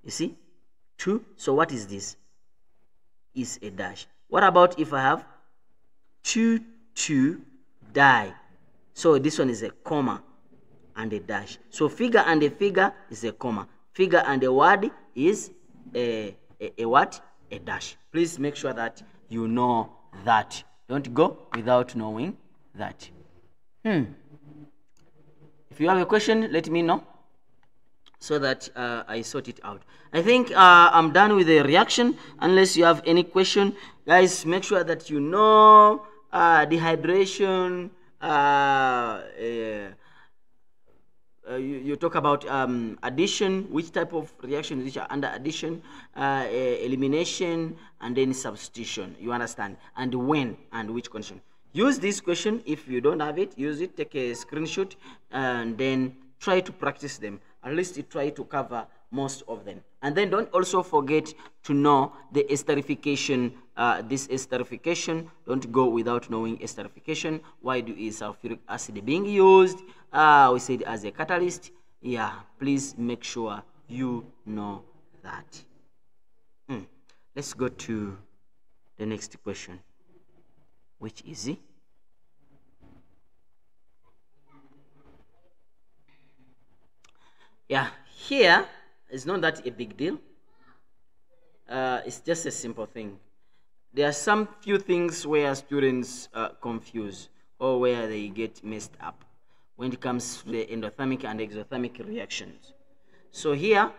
you see, 2. So what is this? Is a dash. What about if I have 2 die? So this one is a comma and a dash. So figure and a figure is a comma. Figure and a word is a what? A dash. Please make sure that you know that. Don't go without knowing that. If you have a question, let me know, so that I sort it out. I think I'm done with the reaction. Unless you have any question, guys, make sure that you know dehydration. You talk about addition, which type of reactions which are under addition, elimination, and then substitution. You understand? And when and which condition. Use this question. If you don't have it, use it. Take a screenshot and then try to practice them. At least you try to cover most of them. And then don't also forget to know the esterification. This esterification, don't go without knowing esterification. Why is sulfuric acid being used? We said as a catalyst. Yeah, please make sure you know that. Let's go to the next question, which is here it's not that a big deal. It's just a simple thing. There are some few things where students confuse or where they get messed up when it comes to the endothermic and exothermic reactions. So here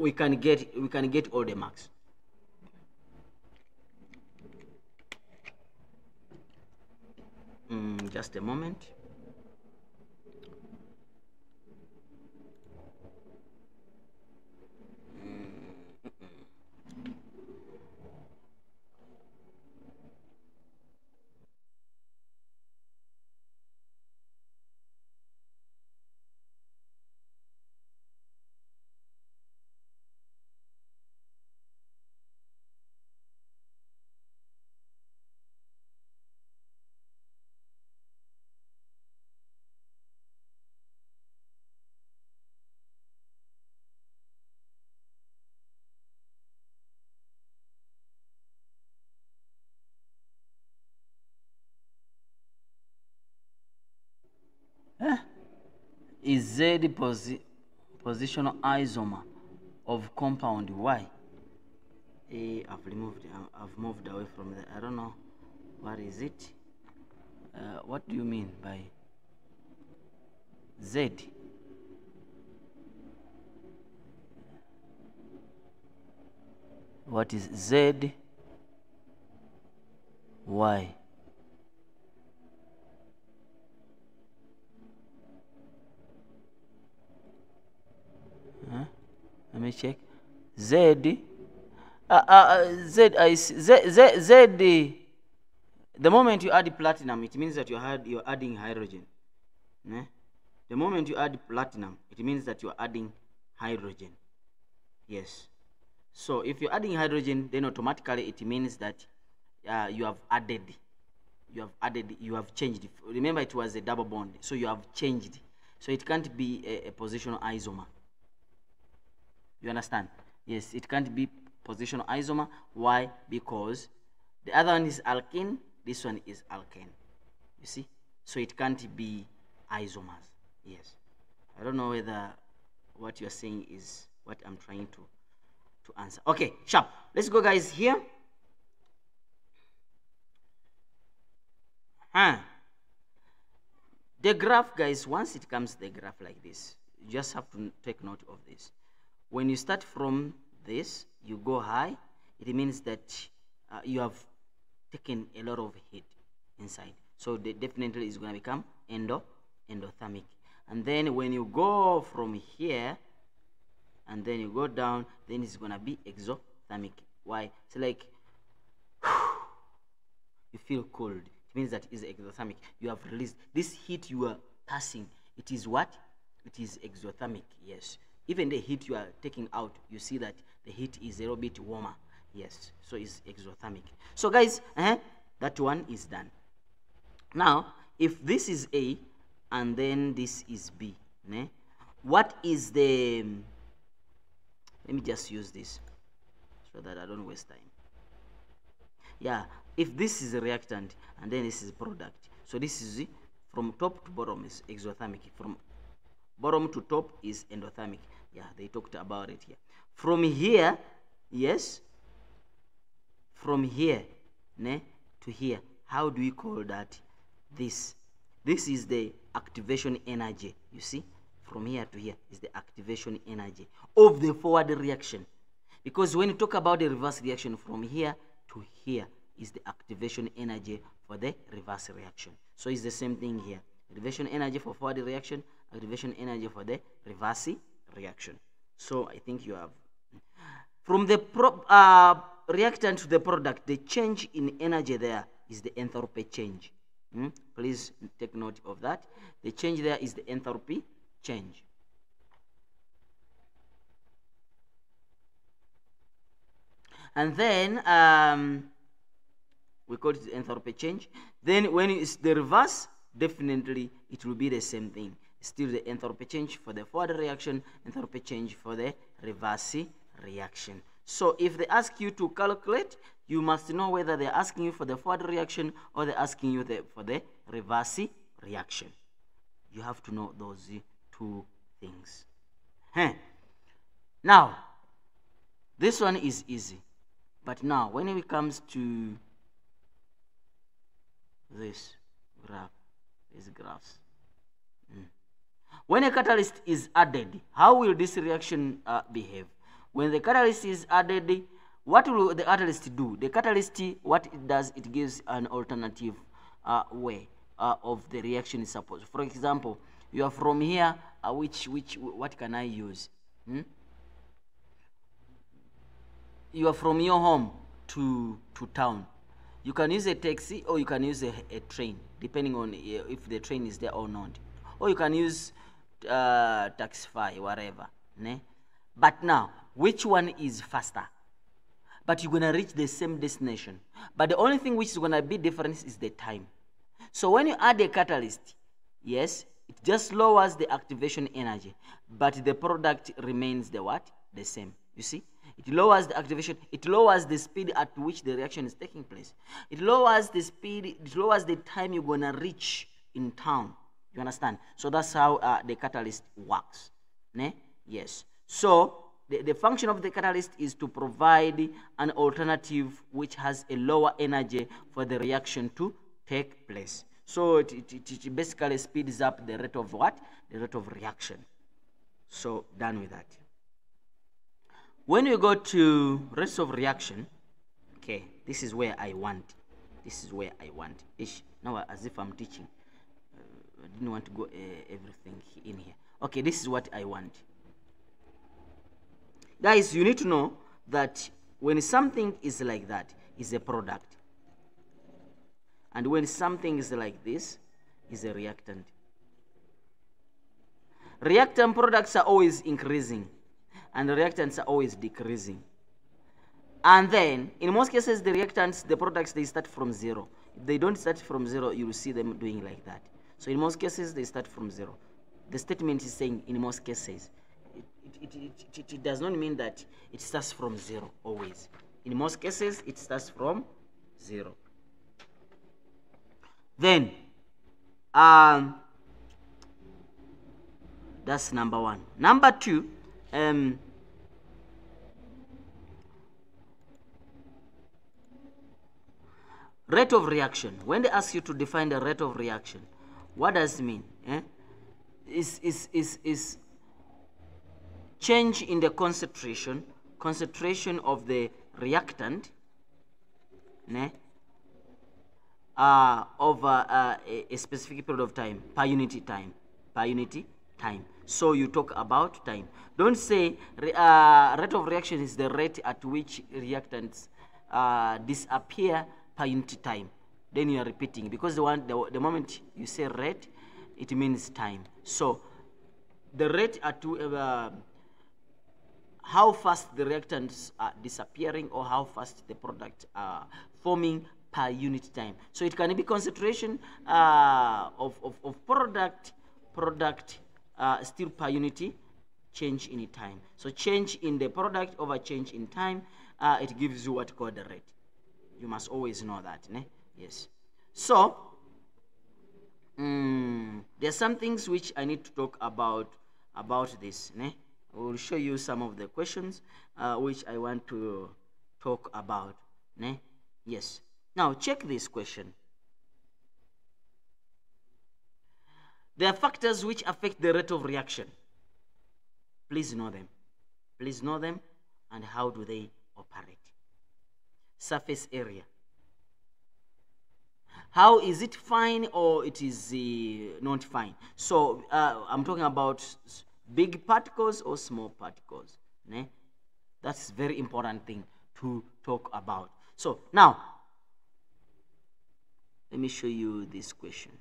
we can get all the marks. Just a moment. Is Z the positional isomer of compound Y? I've moved away from that. I don't know. What is it? What do you mean by Z? What is Z? Y? Let me check. Z. The moment you add platinum, it means that you're adding hydrogen. The moment you add platinum, it means that you're adding hydrogen. Yes. So if you're adding hydrogen, then automatically it means that you have changed. Remember, it was a double bond, so you have changed. So it can't be a positional isomer. You understand? Yes, it can't be positional isomer. Why? Because the other one is alkene, this one is alkane. You see? So it can't be isomers. Yes. I don't know whether what you're saying is what I'm trying to answer. Okay, sharp. Let's go, guys, here. The graph, guys, once it comes the graph like this, you just have to take note of this. When you start from this, you go high, it means that you have taken a lot of heat inside. So definitely it's going to become endothermic. And then when you go from here, and then you go down, then it's going to be exothermic. Why? It's like you feel cold. It means that is exothermic. You have released this heat you are passing. It is what? It is exothermic. Yes. Even the heat you are taking out, you see that the heat is a little bit warmer. Yes. So it's exothermic. So guys, that one is done. Now, if this is A and then this is B, what is the? Let me just use this so that I don't waste time. Yeah, if this is a reactant and then this is product, so this is from top to bottom is exothermic, from bottom to top is endothermic. Yeah, they talked about it here. From here, yes, from here to here, how do we call that? This is the activation energy. You see, from here to here is the activation energy of the forward reaction. Because when you talk about the reverse reaction, from here to here is the activation energy for the reverse reaction. So it's the same thing here. Activation energy for forward reaction, activation energy for the reverse reaction. So I think you have. From the reactant to the product, the change in energy there is the enthalpy change. Please take note of that. The change there is the enthalpy change. And then we call it the enthalpy change. Then when it's the reverse, definitely it will be the same thing. Still the enthalpy change for the forward reaction, enthalpy change for the reverse reaction. So if they ask you to calculate, you must know whether they're asking you for the forward reaction or they're asking you for the reverse reaction. You have to know those two things. Now, this one is easy. But now, when it comes to this graph, these graphs, when a catalyst is added, how will this reaction behave? When the catalyst is added, what will the catalyst do? The catalyst, what it does, it gives an alternative way of the reaction. Suppose, for example, you are from here. What can I use? You are from your home to town. You can use a taxi or you can use a train, depending on if the train is there or not. Or you can use Taxify, whatever. But now, which one is faster? But you're going to reach the same destination. But the only thing which is going to be different is the time. So when you add a catalyst, yes, it just lowers the activation energy. But the product remains the what? The same. You see? It lowers the activation. It lowers the speed at which the reaction is taking place. It lowers the speed. It lowers the time you're going to reach in town. You understand? So that's how the catalyst works. Yes. So the function of the catalyst is to provide an alternative which has a lower energy for the reaction to take place. So it basically speeds up the rate of what? The rate of reaction. So done with that. When you go to rate of reaction, okay, this is where I want. This is where I want. Now, as if I'm teaching. I didn't want to go everything in here. Okay, this is what I want. Guys, you need to know that when something is like that, is a product. And when something is like this, is a reactant. Reactant products are always increasing, and the reactants are always decreasing. And then, in most cases, the reactants, the products, they start from zero. If they don't start from zero, you will see them doing like that. So in most cases, they start from zero. The statement is saying, in most cases, it does not mean that it starts from 0 always. In most cases, it starts from 0. Then, that's number 1. Number 2, rate of reaction. When they ask you to define the rate of reaction, what does it mean? Is change in the concentration of the reactant over a specific period of time, per unit time. So you talk about time. Don't say rate of reaction is the rate at which reactants disappear per unit time. Then you are repeating, because the moment you say rate, it means time. So the rate at how fast the reactants are disappearing, or how fast the product are forming per unit time. So it can be concentration of product still per unit change in time. So change in the product over change in time, it gives you what called the rate. You must always know that, né? Yes. So there's some things which I need to talk about this, né? I will show you some of the questions which I want to talk about, né? Yes. Now check this question. There are factors which affect the rate of reaction. Please know them. Please know them. And how do they operate? Surface area. How is it fine or it is not fine? So I'm talking about big particles or small particles. Né? That's a very important thing to talk about. So now, let me show you this question.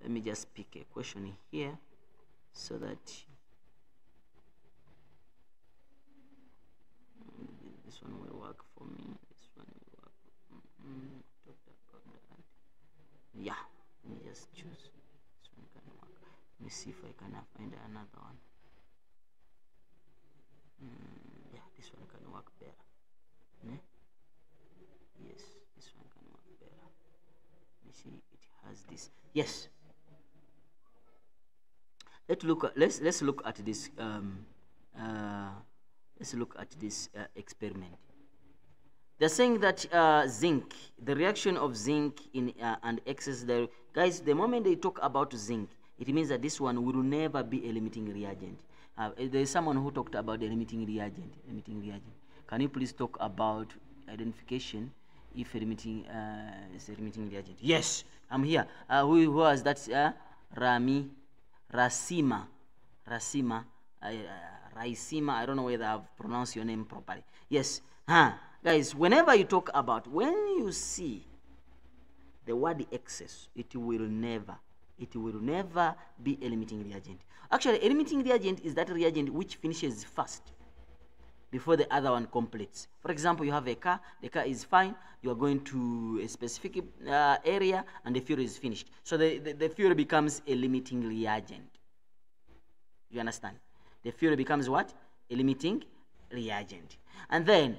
Let me just pick a question here so that this one will work for me. This one will work. Yeah, let me just choose. This one can work. Let me see if I can find another one. Yeah, this one can work better. Ne? Yes, this one can work better. Let me see, it has this. Yes. Let's look at this. Let's look at this experiment. They're saying that zinc, the reaction of zinc in and excess. Guys, the moment they talk about zinc, it means that this one will never be a limiting reagent. There is someone who talked about the limiting reagent. Can you please talk about identification if a limiting is a limiting reagent? Yes, I'm here. Who was that? Raisima. I don't know whether I've pronounced your name properly. Yes. Guys, whenever you talk about, when you see the word excess, it will never be a limiting reagent. Actually, a limiting reagent is that reagent which finishes first before the other one completes. For example, you have a car, the car is fine, you are going to a specific area and the fuel is finished. So the fuel becomes a limiting reagent. You understand? The fuel becomes what? A limiting reagent. And then,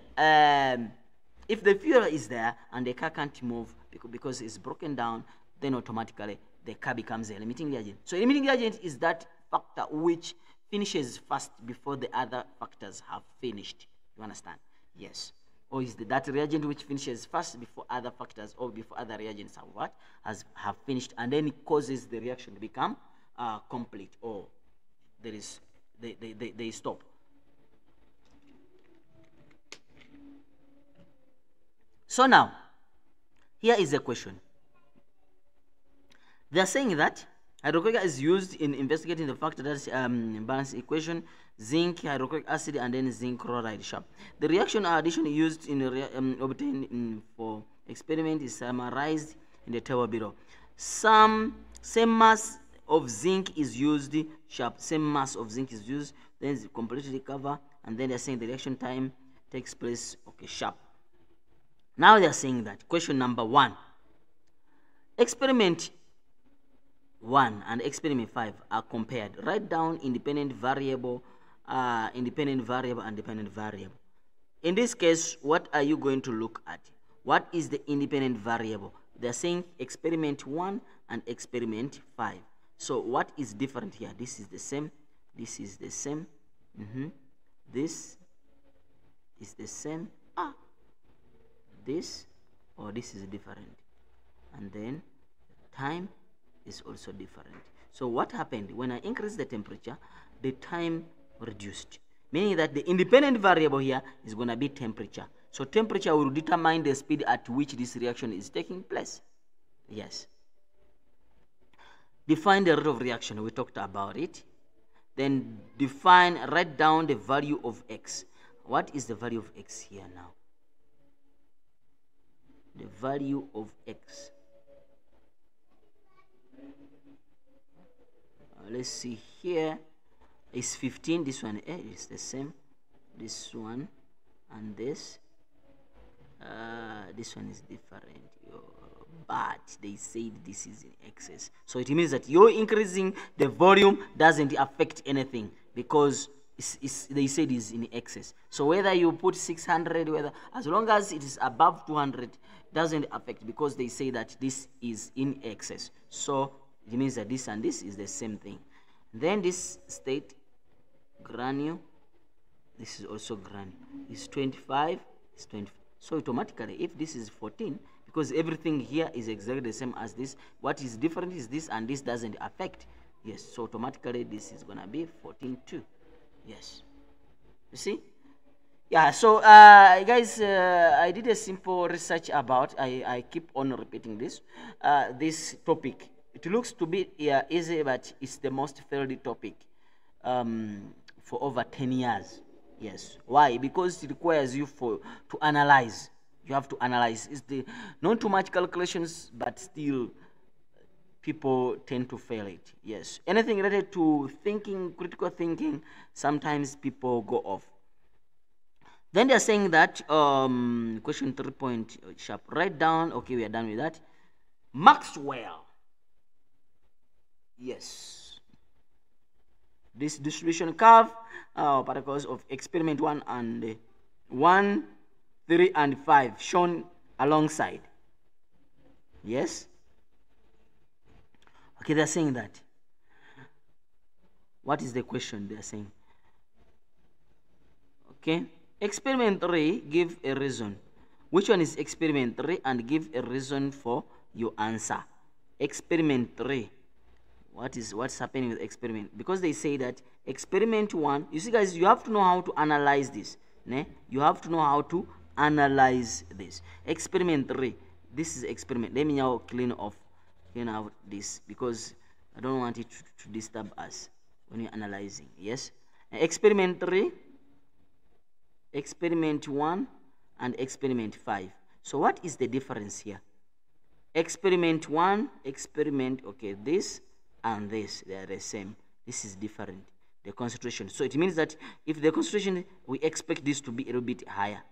if the fuel is there and the car can't move because it's broken down, then automatically the car becomes a limiting reagent. So a limiting reagent is that factor which finishes first before the other factors have finished. You understand? Yes. Or is that reagent which finishes first before other factors or before other reagents have what? Have finished, and then it causes the reaction to become complete, or they stop. So now, here is a question. They are saying that hydrochloric acid is used in investigating the factor that's balance equation, zinc, hydrochloric acid, and then zinc chloride sharp. The reaction addition used in obtained for experiment is summarized in the table below. Same mass of zinc is used, sharp. Same mass of zinc is used, then it's completely cover, and then they're saying the reaction time takes place, okay, sharp. Now they're saying that question number 1, experiment 1 and experiment 5 are compared. Write down independent variable independent variable and dependent variable. In this case, what are you going to look at? What is the independent variable? They're saying experiment 1 and experiment 5. So what is different here? This is the same. This is the same. This is the same. This or this is different. And then time is also different. So what happened? When I increase the temperature, the time reduced. Meaning that the independent variable here is going to be temperature. So temperature will determine the speed at which this reaction is taking place. Yes. Define the rate of reaction. We talked about it. Then write down the value of x. What is the value of x here now? The value of x. Let's see here. Is 15. This one is the same. This one and this. This one is different. But they said this is in excess. So it means that you're increasing the volume doesn't affect anything because they said it's in excess. So whether you put 600, as long as it is above 200, doesn't affect because they say that this is in excess. So it means that this and this is the same thing. Then this state granule, this is also granule, is 25, is 25. So automatically, if this is 14, because everything here is exactly the same as this, what is different is this, and this doesn't affect. Yes, so automatically this is gonna be 14 too. Yes, you see. Yeah, so guys, I did a simple research about, I keep on repeating this topic. It looks to be easy, but it's the most failed topic for over 10 years. Yes. Why? Because it requires you to analyze. You have to analyze. It's not too much calculations, but still people tend to fail it. Yes. Anything related to thinking, critical thinking, sometimes people go off. Then they're saying that question 3 point sharp. Write down. Okay, we are done with that. Maxwell. Yes. This distribution curve, particles of experiment 1 and 1, 3 and 5 shown alongside. Yes. Okay, they're saying that. What is the question they're saying? Okay. Experiment 3, give a reason. Which one is experiment 3 and give a reason for your answer? Experiment 3. What's happening with experiment? Because they say that experiment 1, you see guys, you have to know how to analyze this. Ne? You have to know how to analyze this. Experiment 3. This is experiment. Let me now clean out this because I don't want it to disturb us when you're analyzing. Yes. Experiment 3, experiment 1, and experiment 5. So what is the difference here? Experiment 1, okay, this and this, they are the same. This is different, the concentration. So it means that if the concentration, we expect this to be a little bit higher,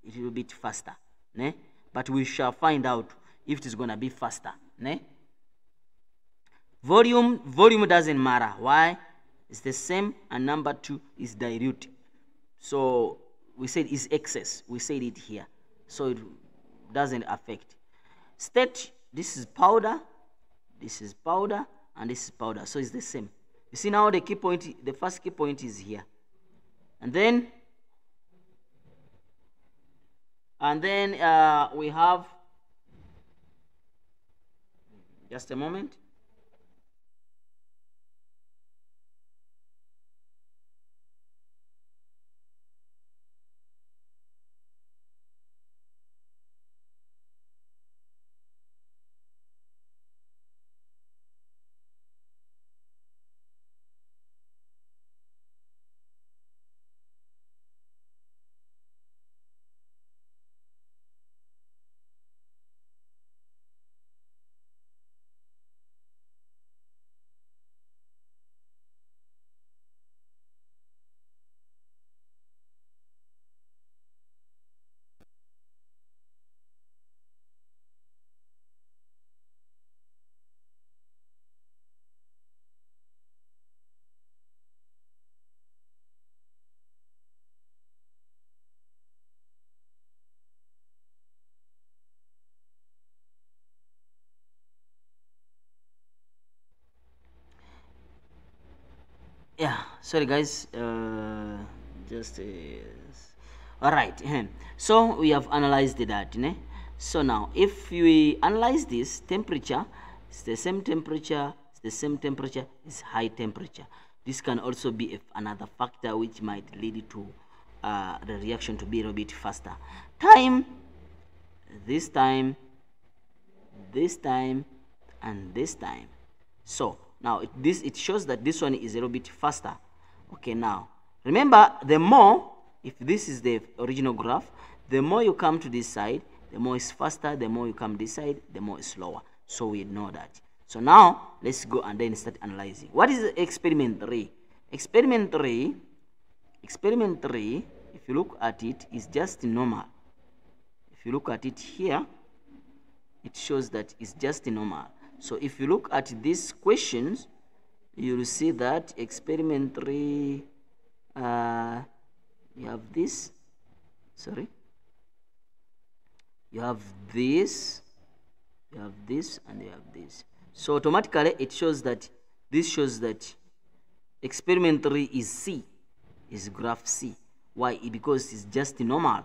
a little bit faster, ne? But we shall find out if it is going to be faster, ne? Volume doesn't matter. Why? It's the same, and number 2 is dilute. So we said it's excess. We said it here. So it doesn't affect. State, this is powder, and this is powder. So it's the same. You see now the key point, the first key point is here. And then we have, just a moment. sorry guys, just all right. So we have analyzed that, né? So now if we analyze this temperature, it's the same temperature, is high temperature. This can also be another factor which might lead to the reaction to be a little bit faster. Time, this time, and this time. So now it shows that this one is a little bit faster. Okay, now remember, the more, if this is the original graph, the more you come to this side, the more it's faster. The more you come this side, the more it's slower. So we know that. So now let's go and then start analyzing. What is experiment 3? Experiment 3, if you look at it, is just normal. If you look at it here, it shows that it's just normal. So if you look at these questions, you will see that experiment 3, you have this, sorry, you have this, and you have this. So automatically it shows that, this shows that experiment 3 is C, is graph C. Why? Because it's just normal.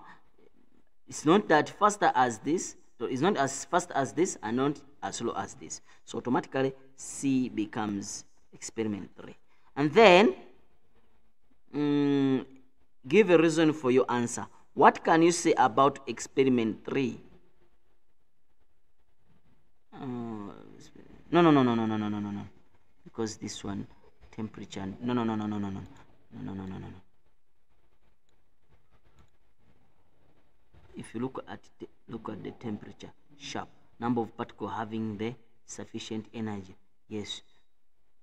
It's not that faster as this, so it's not as fast as this and not as slow as this. So automatically C becomes experiment 3. And then give a reason for your answer. What can you say about experiment 3? No. Because this one, temperature. No. If you look at the temperature, sharp, number of particles having the sufficient energy. Yes,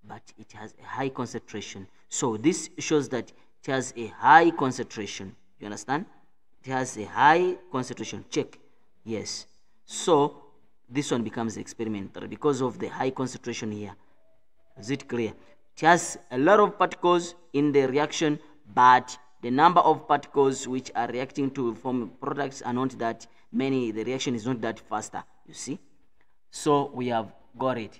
but it has a high concentration. So this shows that it has a high concentration. You understand? It has a high concentration. Check. Yes. So this one becomes experimental because of the high concentration here. Is it clear? It has a lot of particles in the reaction, but the number of particles which are reacting to form products are not that many. The reaction is not that faster. You see? So we have got it.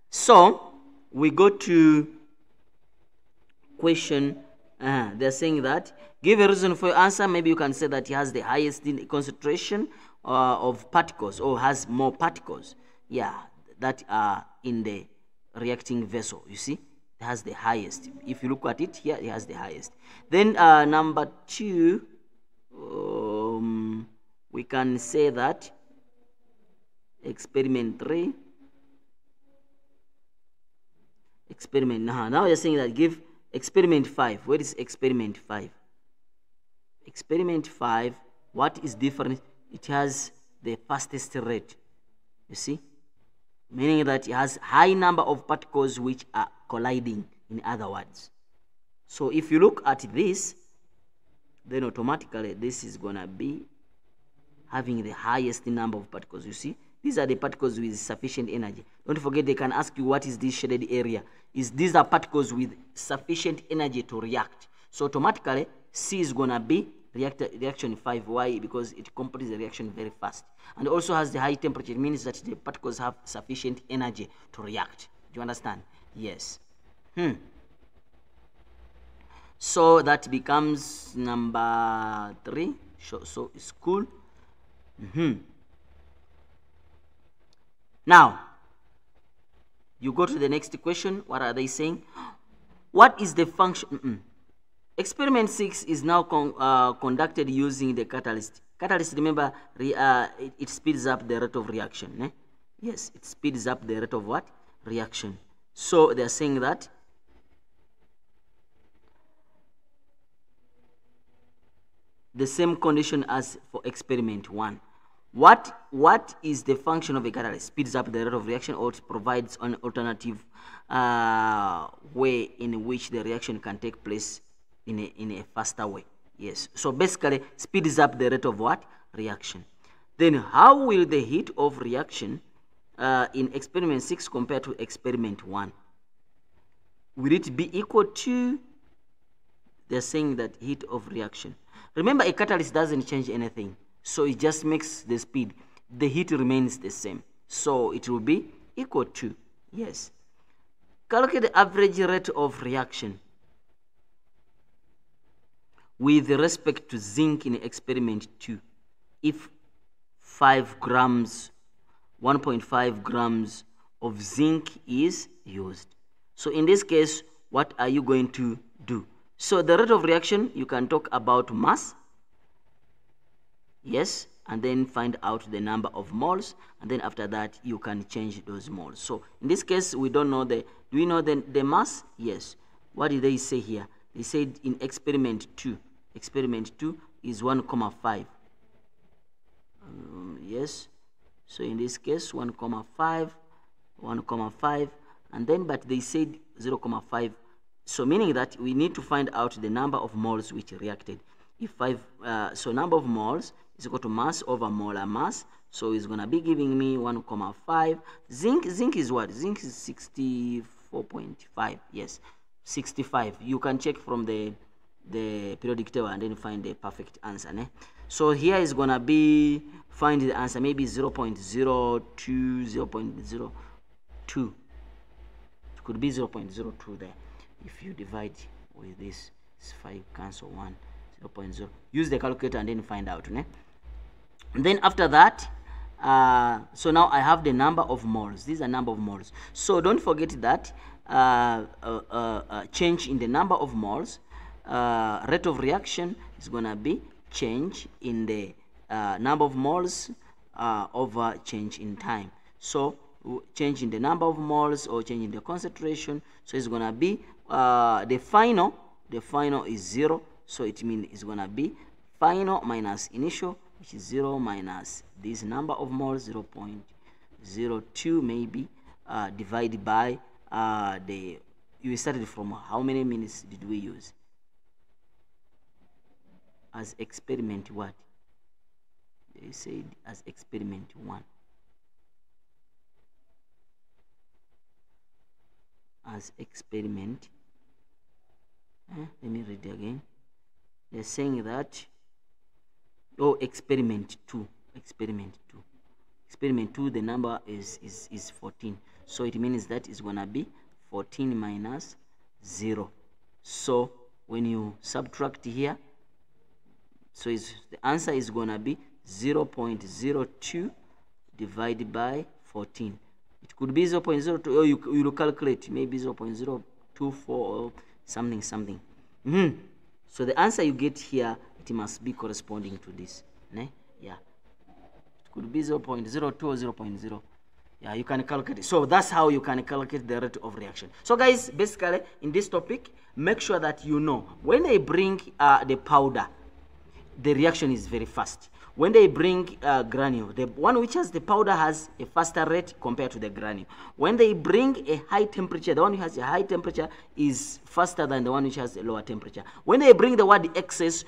So we go to question. They're saying that give a reason for your answer. Maybe you can say that it has the highest concentration of particles, or has more particles, yeah, that are in the reacting vessel. You see, it has the highest. If you look at it here, it has the highest. Then number 2, we can say that experiment 3, now you're saying that give experiment 5. Where is experiment 5? Experiment 5, what is different? It has the fastest rate. You see? Meaning that it has high number of particles which are colliding, in other words. So if you look at this, then automatically this is going to be having the highest number of particles. You see? These are the particles with sufficient energy. Don't forget, they can ask you what is this shaded area. These are particles with sufficient energy to react. So automatically C is going to be reaction 5. Why? Because it completes the reaction very fast. And also has the high temperature. It means that the particles have sufficient energy to react. Do you understand? Yes. So that becomes number 3. So it's cool. Now, you go to the next question. What are they saying? What is the function? Experiment 6 is now conducted using the catalyst. Catalyst, remember, it speeds up the rate of reaction. Eh? Yes, it speeds up the rate of what? Reaction. So they're saying that the same condition as for experiment 1. What is the function of a catalyst? Speeds up the rate of reaction, or it provides an alternative way in which the reaction can take place in a faster way. Yes. So basically, speeds up the rate of what? Reaction. Then how will the heat of reaction in experiment 6 compare to experiment 1? Will it be equal to? They're saying that heat of reaction. Remember, a catalyst doesn't change anything. So it just makes the speed. the heat remains the same. So it will be equal to, yes. Calculate the average rate of reaction with respect to zinc in experiment 2. If 5 grams, 1.5 grams of zinc is used. So in this case, what are you going to do? So the rate of reaction, you can talk about mass, yes, and then find out the number of moles, and then after that you can change those moles. So in this case, we don't know do we know the mass? Yes. What did they say here? They said in experiment 2 is 1,5. Yes, so in this case 1,5, and then but they said 0,5, so meaning that we need to find out the number of moles which reacted. If 5, so number of moles is equal to mass over molar mass, so it's gonna be giving me 1,5. Zinc is what? Zinc is 64.5. Yes, 65. You can check from the periodic table and then find the perfect answer, né? So here is gonna be, find the answer, maybe 0.02, 0.02. It could be 0.02 there. If you divide with this, it's 5 cancel 1, 0.0. Use the calculator and then find out, né? And then after that, so now I have the number of moles. These are number of moles. So don't forget that change in the number of moles, rate of reaction is gonna be change in the number of moles over change in time. So change in the number of moles or change in the concentration. So it's gonna be the final is 0. So it means it's gonna be final minus initial, which is 0 minus this number of moles, 0.02 maybe, divided by you started from how many minutes did we use? As experiment what? They said as experiment 1. As experiment, let me read again. They're saying that, oh, experiment 2, the number is 14. So it means that is gonna be 14 minus 0. So when you subtract here, so the answer is gonna be 0.02 divided by 14. It could be 0.02, or you will calculate maybe 0.024 or something. So the answer you get here, it must be corresponding to this, né? Yeah, it could be 0.02 or 0.0. Yeah, you can calculate it. So that's how you can calculate the rate of reaction. So guys, basically in this topic, make sure that you know when they bring the powder, the reaction is very fast. When they bring granule, the one which has the powder has a faster rate compared to the granule. When they bring a high temperature, the one who has a high temperature is faster than the one which has a lower temperature. When they bring the word excess,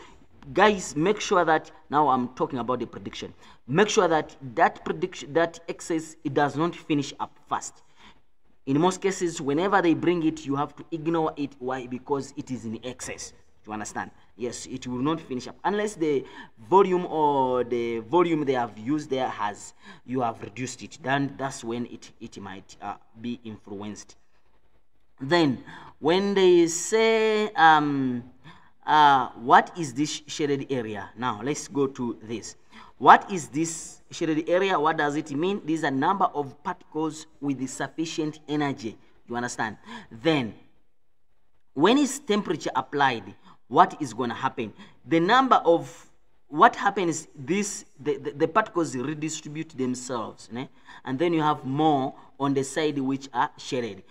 guys, make sure that, now I'm talking about the prediction, make sure that that excess, it does not finish up fast. In most cases, whenever they bring it, you have to ignore it. Why? Because it is in excess. You understand? Yes, it will not finish up unless the volume they have used there you have reduced it. Then that's when it might be influenced. Then when they say what is this shaded area? Now let's go to this. What is this shaded area? What does it mean? These are number of particles with sufficient energy. You understand? Then when is temperature applied, what is going to happen? The number of what happens, the particles redistribute themselves, né? And then you have more on the side which are shaded.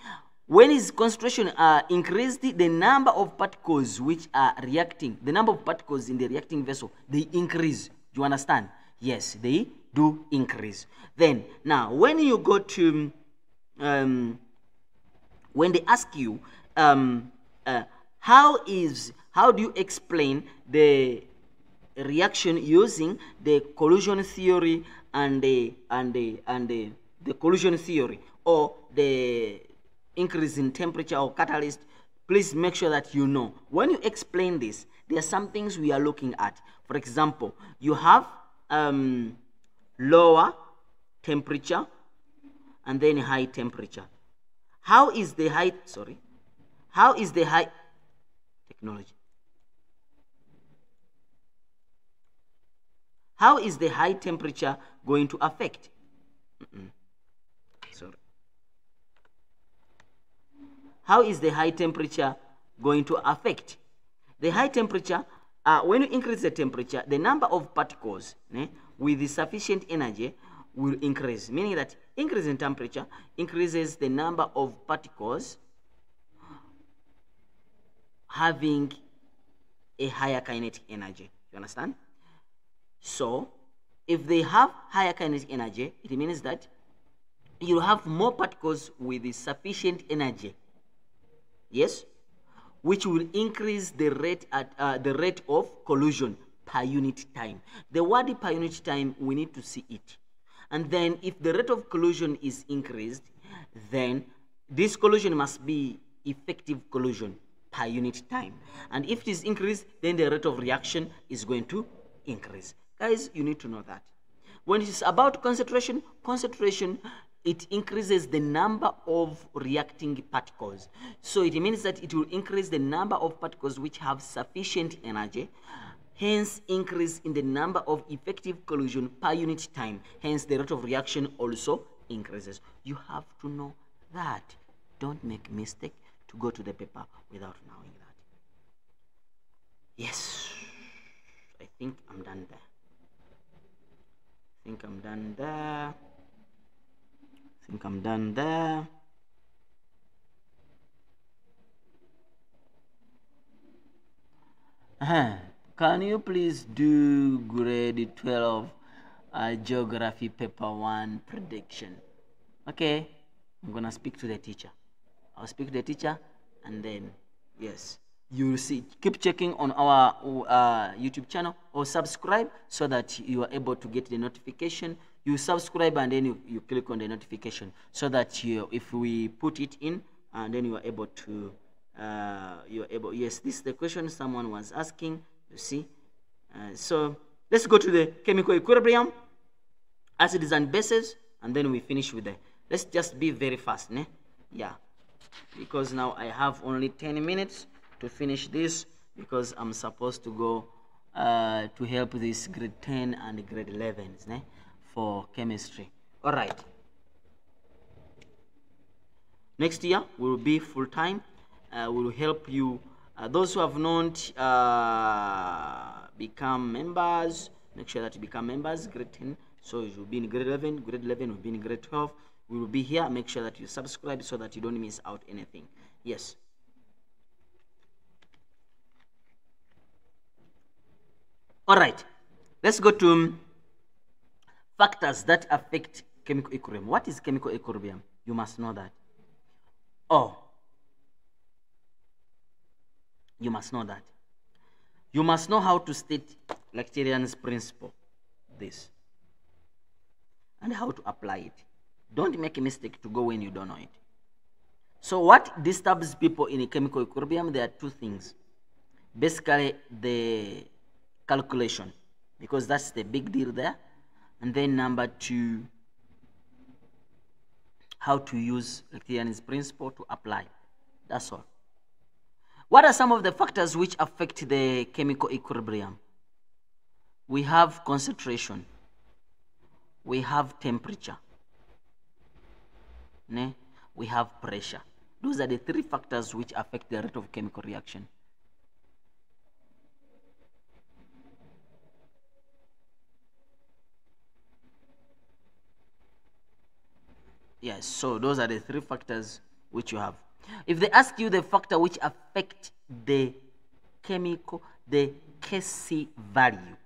When is concentration increased, the number of particles which are reacting, the number of particles in the reacting vessel, they increase. Do you understand? Yes, they do increase. Then now when you go to when they ask you how do you explain the reaction using the collision theory and the collision theory, or the increase in temperature or catalyst? Please make sure that you know. When you explain this, there are some things we are looking at. For example, you have lower temperature, and then high temperature. How is the high technology? How is the high temperature going to affect? How is the high temperature going to affect? The high temperature, when you increase the temperature, the number of particles with sufficient energy will increase, meaning that increase in temperature increases the number of particles having a higher kinetic energy. You understand? So if they have higher kinetic energy, it means that you have more particles with sufficient energy, yes, which will increase the rate of collision per unit time. The word per unit time, we need to see it. And then if the rate of collision is increased, then this collision must be effective collision per unit time. And if it is increased, then the rate of reaction is going to increase. Guys, you need to know that. When it is about concentration, it increases the number of reacting particles. So it means that it will increase the number of particles which have sufficient energy, hence increase in the number of effective collision per unit time. Hence the rate of reaction also increases. You have to know that. Don't make a mistake to go to the paper without knowing that. Yes, I think I'm done there. I think I'm done there. Can you please do grade 12 geography paper 1 prediction? Okay, I'm gonna speak to the teacher. I'll speak to the teacher, and then yes, you'll see. Keep checking on our YouTube channel, or subscribe so that you are able to get the notification. You subscribe and then you click on the notification so that if we put it in, and then you are able to yes, this is the question someone was asking, you see. So let's go to the chemical equilibrium, acids and bases, and then we finish with the, let's just be very fast, ne? Yeah, because now I have only 10 minutes to finish this, because I'm supposed to go to help this grade 10 and grade 11s, ne, for chemistry. All right, next year will be full-time. Will help you, those who have not become members, make sure that you become members. Grade 10, so you will be in grade 11, grade 11 will be in grade 12. We will be here. Make sure that you subscribe so that you don't miss out anything. Yes. All right, let's go to factors that affect chemical equilibrium. What is chemical equilibrium? You must know that. Oh, you must know that. You must know how to state Lactarian's principle, this, and how to apply it. Don't make a mistake to go when you don't know it. So what disturbs people in a chemical equilibrium? There are two things. Basically, the calculation, because that's the big deal there. And then number two, how to use Lactarian's principle to apply. That's all. What are some of the factors which affect the chemical equilibrium? We have concentration. We have temperature. We have pressure. Those are the three factors which affect the rate of chemical reaction. Yes, so those are the three factors which you have. If they ask you the factor which affect the chemical, the Kc value.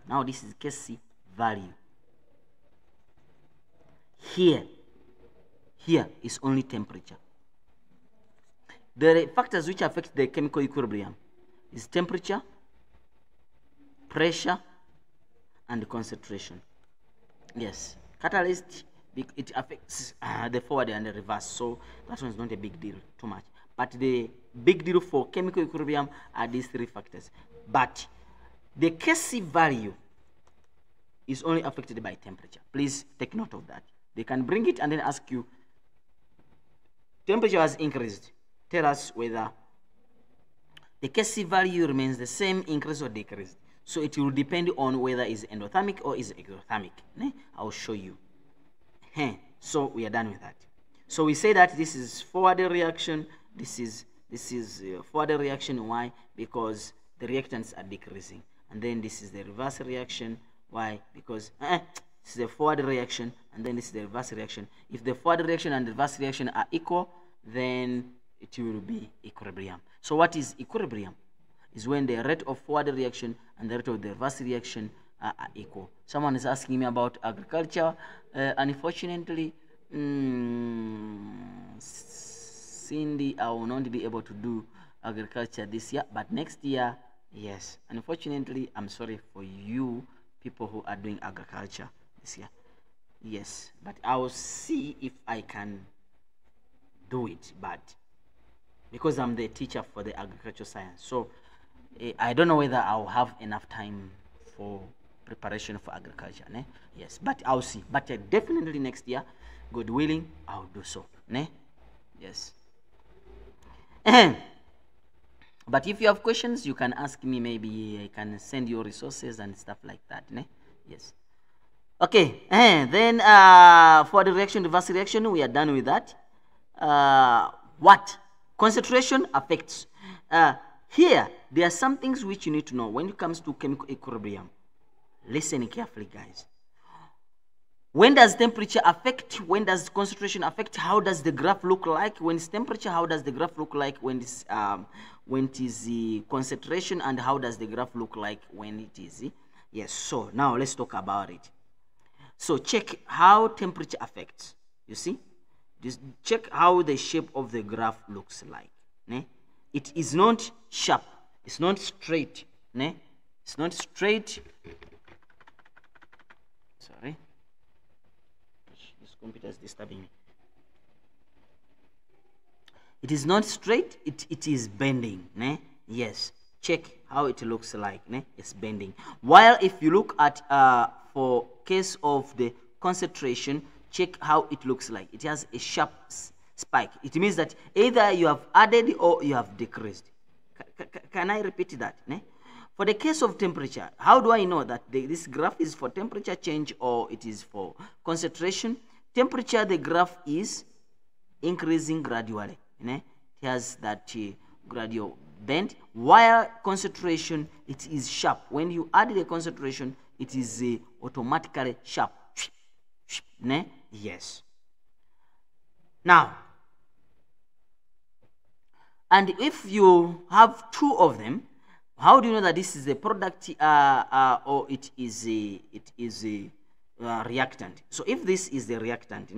Now this is Kc value. Here is only temperature. The factors which affect the chemical equilibrium is temperature, pressure, and concentration. Yes, catalyst, it affects the forward and the reverse, so that one is not a big deal too much. But the big deal for chemical equilibrium are these three factors. But the Kc value is only affected by temperature. Please take note of that. They can bring it and then ask you, temperature has increased. Tell us whether the Kc value remains the same, increase or decreased. So it will depend on whether it's endothermic or is exothermic. I'll show you. So we are done with that. So we say that this is forward reaction. This is forward reaction. Why? Because the reactants are decreasing. And then this is the reverse reaction. Why? Because this is the forward reaction, and then this is the reverse reaction. If the forward reaction and the reverse reaction are equal, then it will be equilibrium. So what is equilibrium? Is when the rate of forward reaction and the rate of the reverse reaction are equal. Someone is asking me about agriculture. Unfortunately, Cindy, I will not be able to do agriculture this year, but next year, yes. Unfortunately, I'm sorry for you people who are doing agriculture this year. Yes, but I will see if I can do it, but because I'm the teacher for the agricultural science, so I don't know whether I'll have enough time for preparation for agriculture. Yes, but I'll see. But definitely next year, God willing, I'll do so. Yes. But if you have questions, you can ask me. Maybe I can send you resources and stuff like that. Yes. Okay. Then for the reaction, reverse reaction, we are done with that. What concentration affects? Here, there are some things which you need to know when it comes to chemical equilibrium. Listen carefully, guys. When does temperature affect? When does concentration affect? How does the graph look like when it's temperature? How does the graph look like when it is the concentration? And how does the graph look like when it is? Yes. So now let's talk about it. So check how temperature affects. You see, just check how the shape of the graph looks like. It is not sharp. It's not straight. It's not straight. Sorry. This computer is disturbing me. It is not straight. It is bending. Yes. Check how it looks like. It's bending. While if you look at for case of the concentration, check how it looks like. It has a sharp spike. It means that either you have added or you have decreased. Can I repeat that? For the case of temperature, how do I know that this graph is for temperature change or it is for concentration? Temperature, the graph is increasing gradually. It has that gradual bend, while concentration, it is sharp. When you add the concentration, it is automatically sharp. Yes. Now, and if you have two of them, how do you know that this is a product or it is a reactant? So if this is the reactant,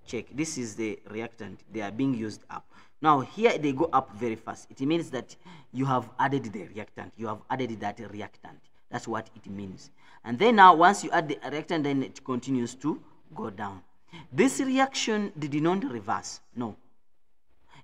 check, this is the reactant, they are being used up. Now here they go up very fast. It means that you have added the reactant, you have added that reactant. That's what it means. And then now once you add the reactant, then it continues to go down. This reaction did not reverse. No.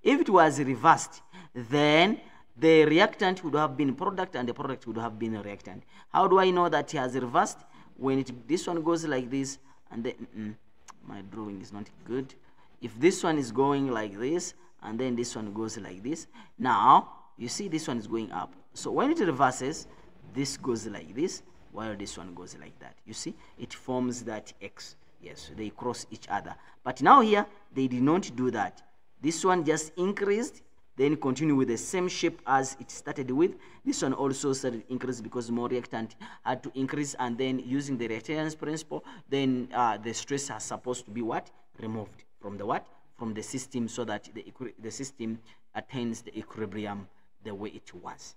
If it was reversed, then the reactant would have been product and the product would have been a reactant. How do I know that it has reversed? When this one goes like this, and then my drawing is not good. If this one is going like this, and then this one goes like this, now you see this one is going up. So when it reverses, this goes like this, while this one goes like that. You see, it forms that X. Yes, they cross each other. But now here, they did not do that. This one just increased, then continue with the same shape as it started with. This one also started increase because more reactant had to increase, and then using the reactance principle, then the stress is supposed to be what? Removed from the what? From the system, so that the system attains the equilibrium the way it was.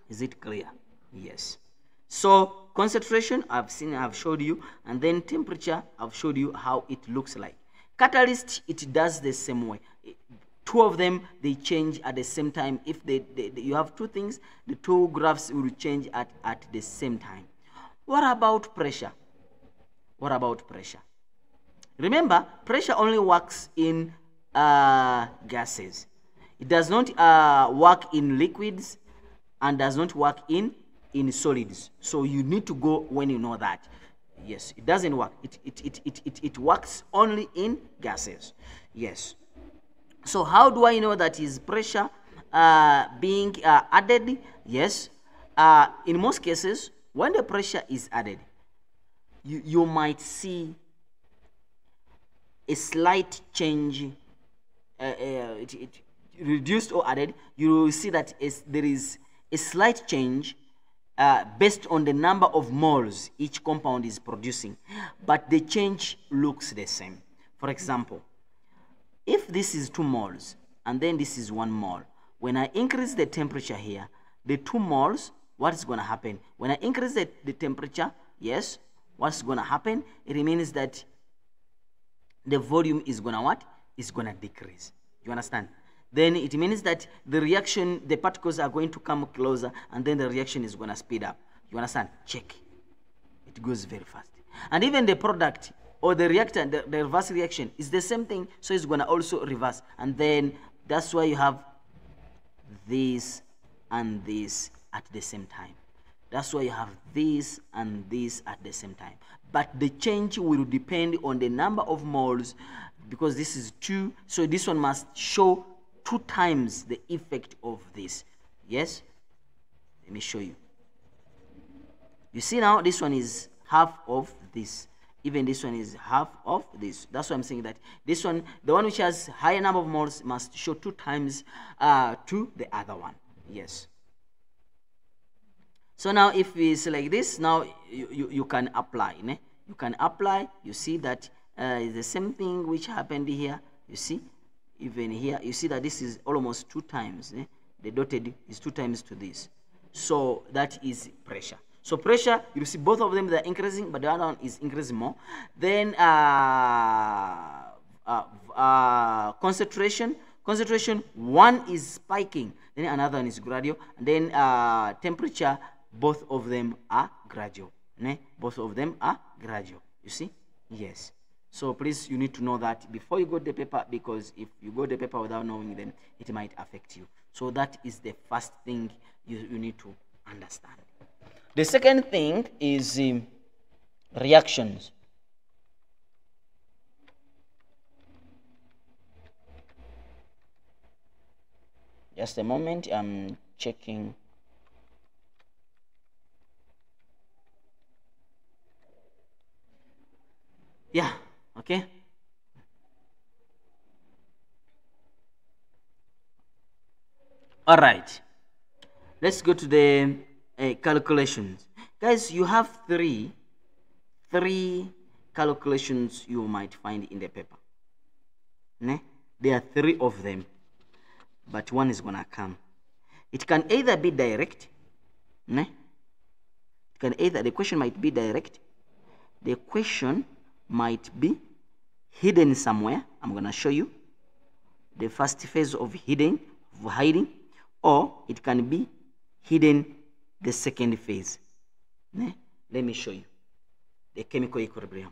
Is it clear? Yes. So concentration, I've showed you, and then temperature, I've showed you how it looks like. Catalyst, it does the same way. Two of them, they change at the same time. If you have two things, the two graphs will change at the same time. What about pressure? What about pressure? Remember, pressure only works in gases. It does not work in liquids and does not work in in solids. So you need to go when you know that. Yes, it doesn't work. It works only in gases. Yes. So how do I know that is pressure being added? Yes. In most cases, when the pressure is added, you might see a slight change, it reduced or added. You will see that there is a slight change based on the number of moles each compound is producing, but the change looks the same. For example, if this is 2 moles and then this is 1 mole, when I increase the temperature here, the 2 moles, what is going to happen? When I increase the temperature, yes, what's going to happen? It means that the volume is going to what? Is going to decrease. You understand? Then it means that the reaction, the particles are going to come closer, and then the reaction is going to speed up. You understand? Check. It goes very fast. And even the product or the reactor, the reverse reaction is the same thing, so it's going to also reverse. And then that's why you have this and this at the same time. That's why you have this and this at the same time. But the change will depend on the number of moles, because this is 2, so this one must show 2 times the effect of this. Yes? Let me show you. You see now, this one is half of this. Even this one is half of this. That's why I'm saying that this one, the one which has higher number of moles, must show 2 times to the other one. Yes. So now if it's like this, now you can apply. Ne? You can apply. You see that it's the same thing which happened here. You see, even here, you see that this is almost 2 times. Ne? The dotted is 2 times to this. So that is pressure. So pressure, you see both of them, they're increasing, but the other one is increasing more. Then concentration, one is spiking, then another one is gradual, and then temperature, both of them are gradual. Ne? Both of them are gradual. You see? Yes. So please, you need to know that before you go to the paper, because if you go to the paper without knowing, then it might affect you. So that is the first thing you need to understand. The second thing is reactions. Just a moment, I'm checking. Yeah, okay. All right. Let's go to the calculations. Guys, you have three calculations you might find in the paper. Ne? There are 3 of them, but one is gonna come. It can either be direct. Ne? It can either, the question might be direct. The question might be hidden somewhere. I'm gonna show you the first phase of hiding, or it can be hidden the second phase. Ne? Let me show you the chemical equilibrium.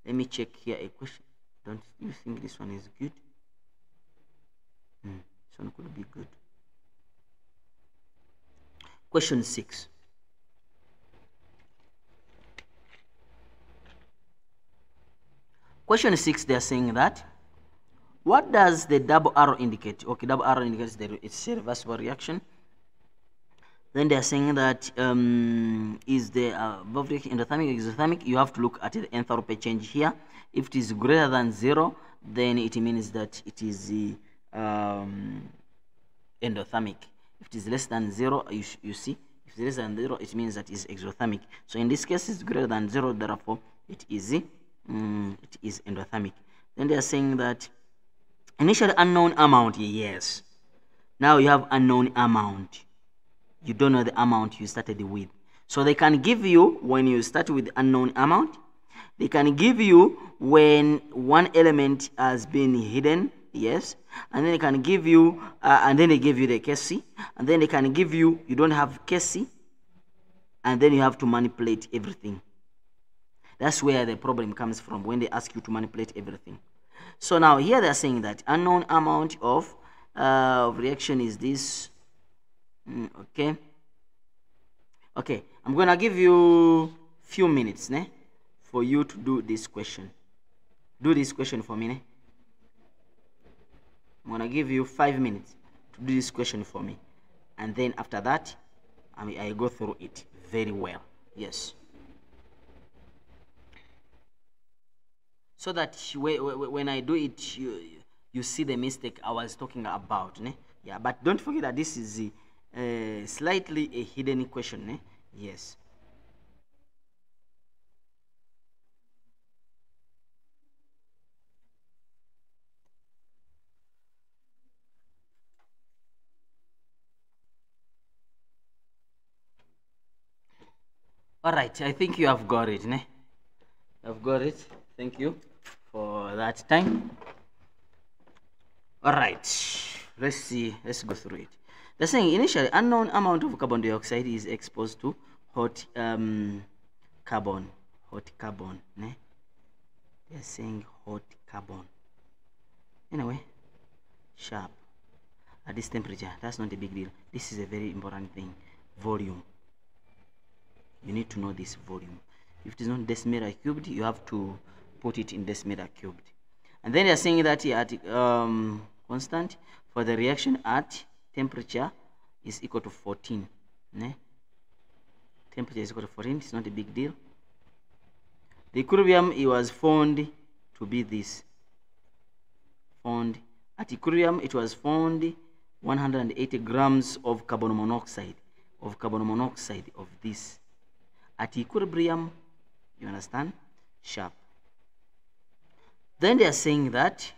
Let me check here a question. Don't you think this one is good? This one could be good. Question 6. Question 6, they are saying that, what does the double arrow indicate? Okay, double arrow indicates that it's a reversible reaction. Then they are saying that is the above reaction endothermic, exothermic? You have to look at the enthalpy change here. If it is greater than 0, then it means that it is endothermic. If it is less than 0, you see, if it is less than 0, it means that it is exothermic. So in this case, it's greater than 0, therefore it is endothermic. Then they are saying that initial unknown amount, yes. Now you have unknown amount. You don't know the amount you started with. So they can give you when you start with unknown amount. They can give you when one element has been hidden, yes. And then they can give you, and then they give you the case C. And then they can give you, you don't have case C. And then you have to manipulate everything. That's where the problem comes from, when they ask you to manipulate everything. So now here they are saying that unknown amount of reaction is this. Okay. Okay, I'm gonna give you few minutes for you to do this question. Do this question for me. I'm gonna give you 5 minutes to do this question for me, and then after that I go through it very well. Yes, so that when I do it, you see the mistake I was talking about. Yeah, but don't forget that this is slightly a hidden question. Yes. All right, I think you have got it. I've got it. Thank you for that time. All right, let's see. Let's go through it. They're saying initially unknown amount of carbon dioxide is exposed to hot carbon. Hot carbon. They're saying hot carbon. Anyway, sharp at this temperature. That's not a big deal. This is a very important thing. Volume. You need to know this volume. If it is not decimeter cubed, you have to put it in decimeter cubed. And then they are saying that at constant for the reaction at temperature is equal to 14. Temperature is equal to 14. It's not a big deal. The equilibrium, it was found to be this. Found at equilibrium, it was found 180 grams of carbon monoxide of this. At equilibrium, you understand? Sharp. Then they are saying that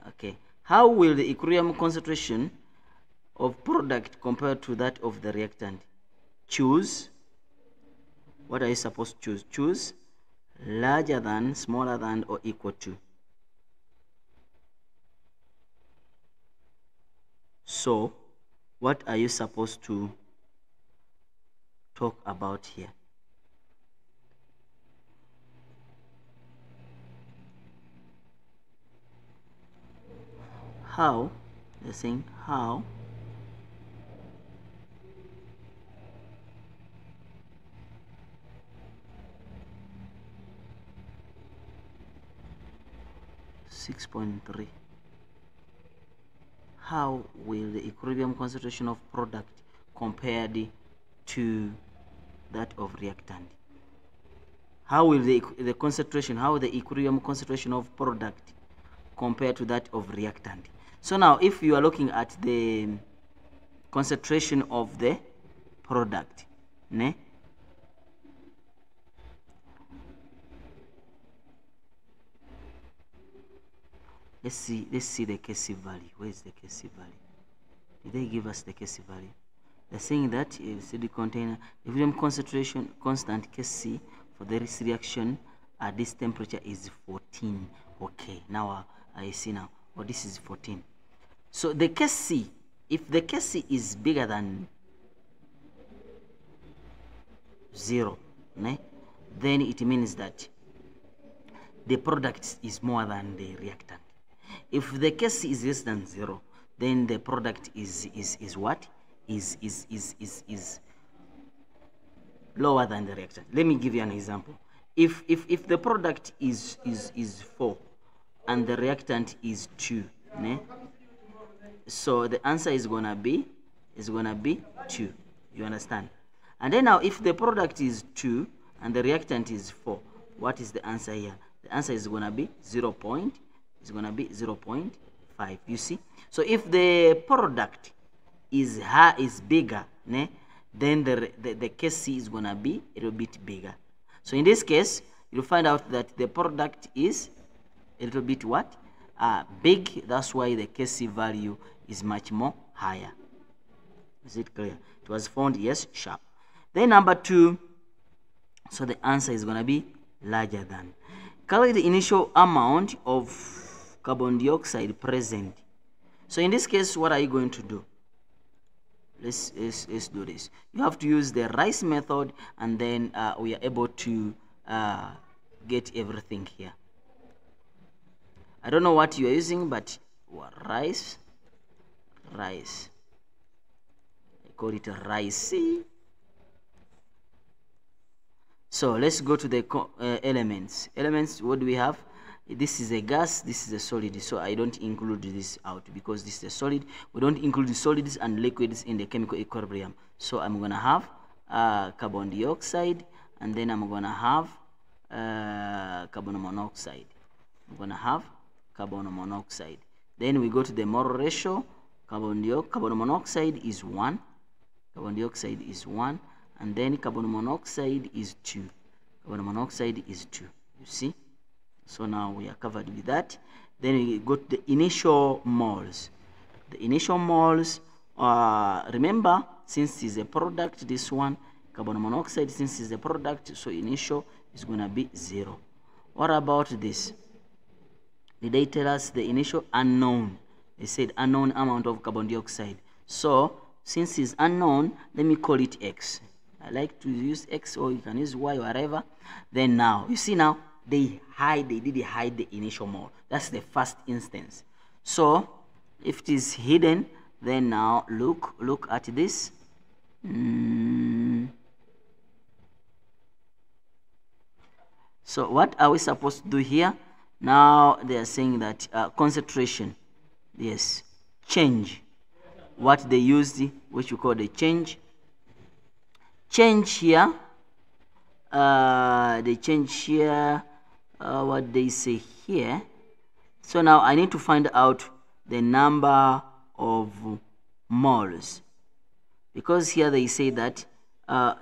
okay, how will the equilibrium concentration of product compare to that of the reactant? Choose. What are you supposed to choose? Choose larger than, smaller than, or equal to. So what are you supposed to talk about here? How? They're saying how (6.3) how will the equilibrium concentration of product compared to that of reactant? How will the equilibrium concentration of product compare to that of reactant? So now if you are looking at the concentration of the product, let's see the Kc value. Where is the Kc value? Did they give us the Kc value? They're saying that the container equilibrium concentration constant Kc for this reaction at this temperature is 14. Okay, now I see now. Oh, this is 14. So the Kc, if the Kc is bigger than 0, then it means that the product is more than the reactant. If the Kc is less than 0, then the product is what? Is lower than the reactant. Let me give you an example. If the product is 4 and the reactant is 2, so the answer is gonna be 2. You understand? And then now if the product is 2 and the reactant is 4, what is the answer here? The answer is gonna be 0.5. You see? So if the product is bigger, then the Kc is gonna be a little bit bigger. So in this case, you'll find out that the product is a little bit what? Big. That's why the Kc value is much more higher. Is it clear? It was found, yes, sharp. Then number 2, so the answer is gonna be larger than. Calculate the initial amount of carbon dioxide present. So in this case, what are you going to do? Let's do this. You have to use the rice method, and then we are able to get everything here. I don't know what you are using, but rice. call it rice. So let's go to the elements. What do we have? This is a gas, this is a solid, so I don't include this out because this is a solid. We don't include the solids and liquids in the chemical equilibrium. So I'm gonna have carbon dioxide, and then I'm gonna have carbon monoxide. I'm gonna have carbon monoxide. Then we go to the mole ratio. Carbon monoxide is 1. Carbon dioxide is 1, and then carbon monoxide is 2. Carbon monoxide is 2. You see? So now we are covered with that. Then we go to the initial moles. The initial moles, remember, since it's a product, this one, carbon monoxide, since it's a product, so initial is going to be 0. What about this? Did they tell us the initial? Unknown. They said unknown amount of carbon dioxide. So, since it's unknown, let me call it X. I like to use X, or you can use Y, whatever. Then now, you see now, they did hide the initial mole. That's the first instance. So if it is hidden, then now look at this. So what are we supposed to do here? Now they are saying that concentration, yes, change. What they used, which we call the change here. They change here. What they say here. So now I need to find out the number of moles, because here they say that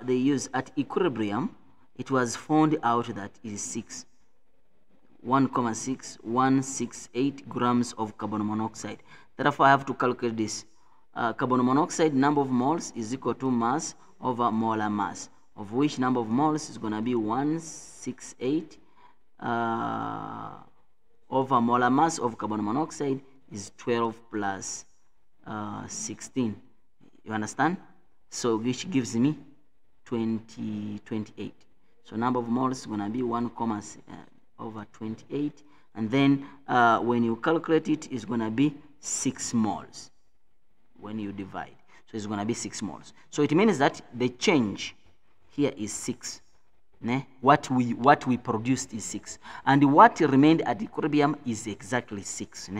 they use at equilibrium. It was found out that it is 1,6168 grams of carbon monoxide. Therefore I have to calculate this. Carbon monoxide number of moles is equal to mass over molar mass, of which number of moles is going to be 168 over molar mass of carbon monoxide is 12 plus 16. You understand? So which gives me 28. So number of moles is going to be 1, over 28, and then when you calculate it, it's going to be 6 moles when you divide. So it's going to be 6 moles. So it means that the change here is 6. What we produced is 6, and what remained at equilibrium is exactly 6.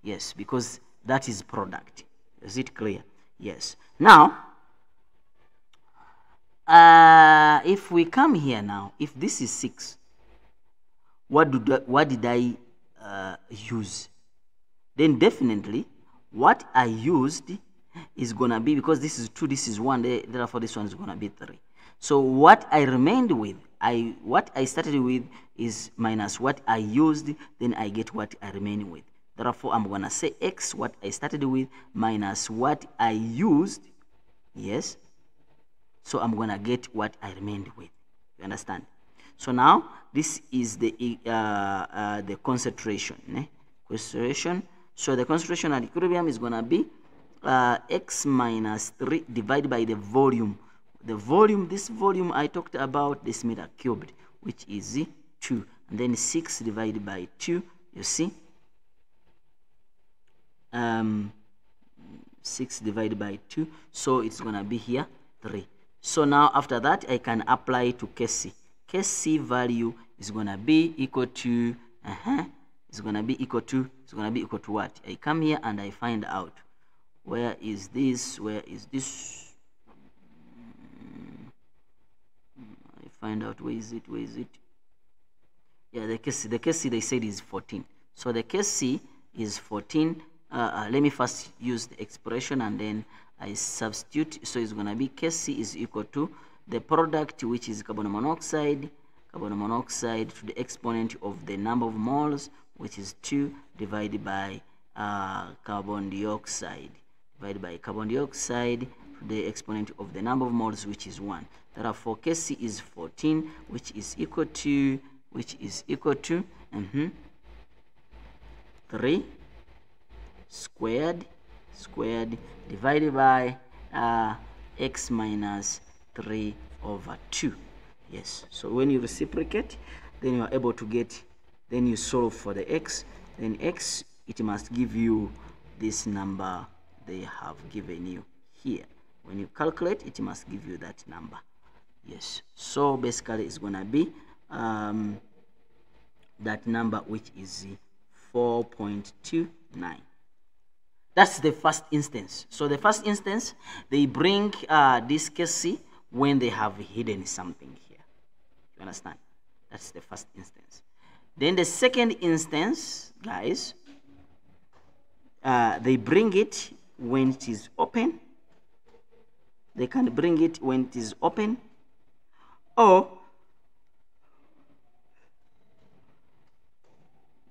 Yes, because that is product. Is it clear? Yes. Now, if we come here now, if this is 6, what did I use? Then definitely what I used is gonna be, because this is 2, this is 1, therefore this one is gonna be 3. So what I remained with, what I started with is minus what I used, then I get what I remain with. Therefore I'm gonna say X, what I started with, minus what I used. Yes. So I'm gonna get what I remained with. You understand? So now this is the concentration. Concentration. So the concentration at equilibrium is gonna be X minus 3 divided by the volume. The volume, this volume I talked about, this meter cubed, which is 2, and then 6 divided by 2. You see, 6 divided by 2. So it's gonna be here 3. So now after that I can apply to Kc. Kc value is gonna be equal to it's gonna be equal to what? I come here and I find out where is this, I find out where is it. Yeah, the Kc they said is 14. So the Kc is 14. Let me first use the expression and then I substitute. So it's gonna be Kc is equal to the product, which is carbon monoxide to the exponent of the number of moles, which is 2, divided by carbon dioxide to the exponent of the number of moles, which is 1. Therefore Kc is 14, which is equal to 3 squared divided by X minus 3 over 2. Yes, so when you reciprocate, then you are able to get, then you solve for the X, then X, it must give you this number they have given you here. When you calculate, it must give you that number. Yes, so basically it's gonna be that number, which is 4.29. That's the first instance. So the first instance, they bring this case C when they have hidden something here. You understand? That's the first instance. Then the second instance, guys, they bring it when it is open. They can bring it when it is open, or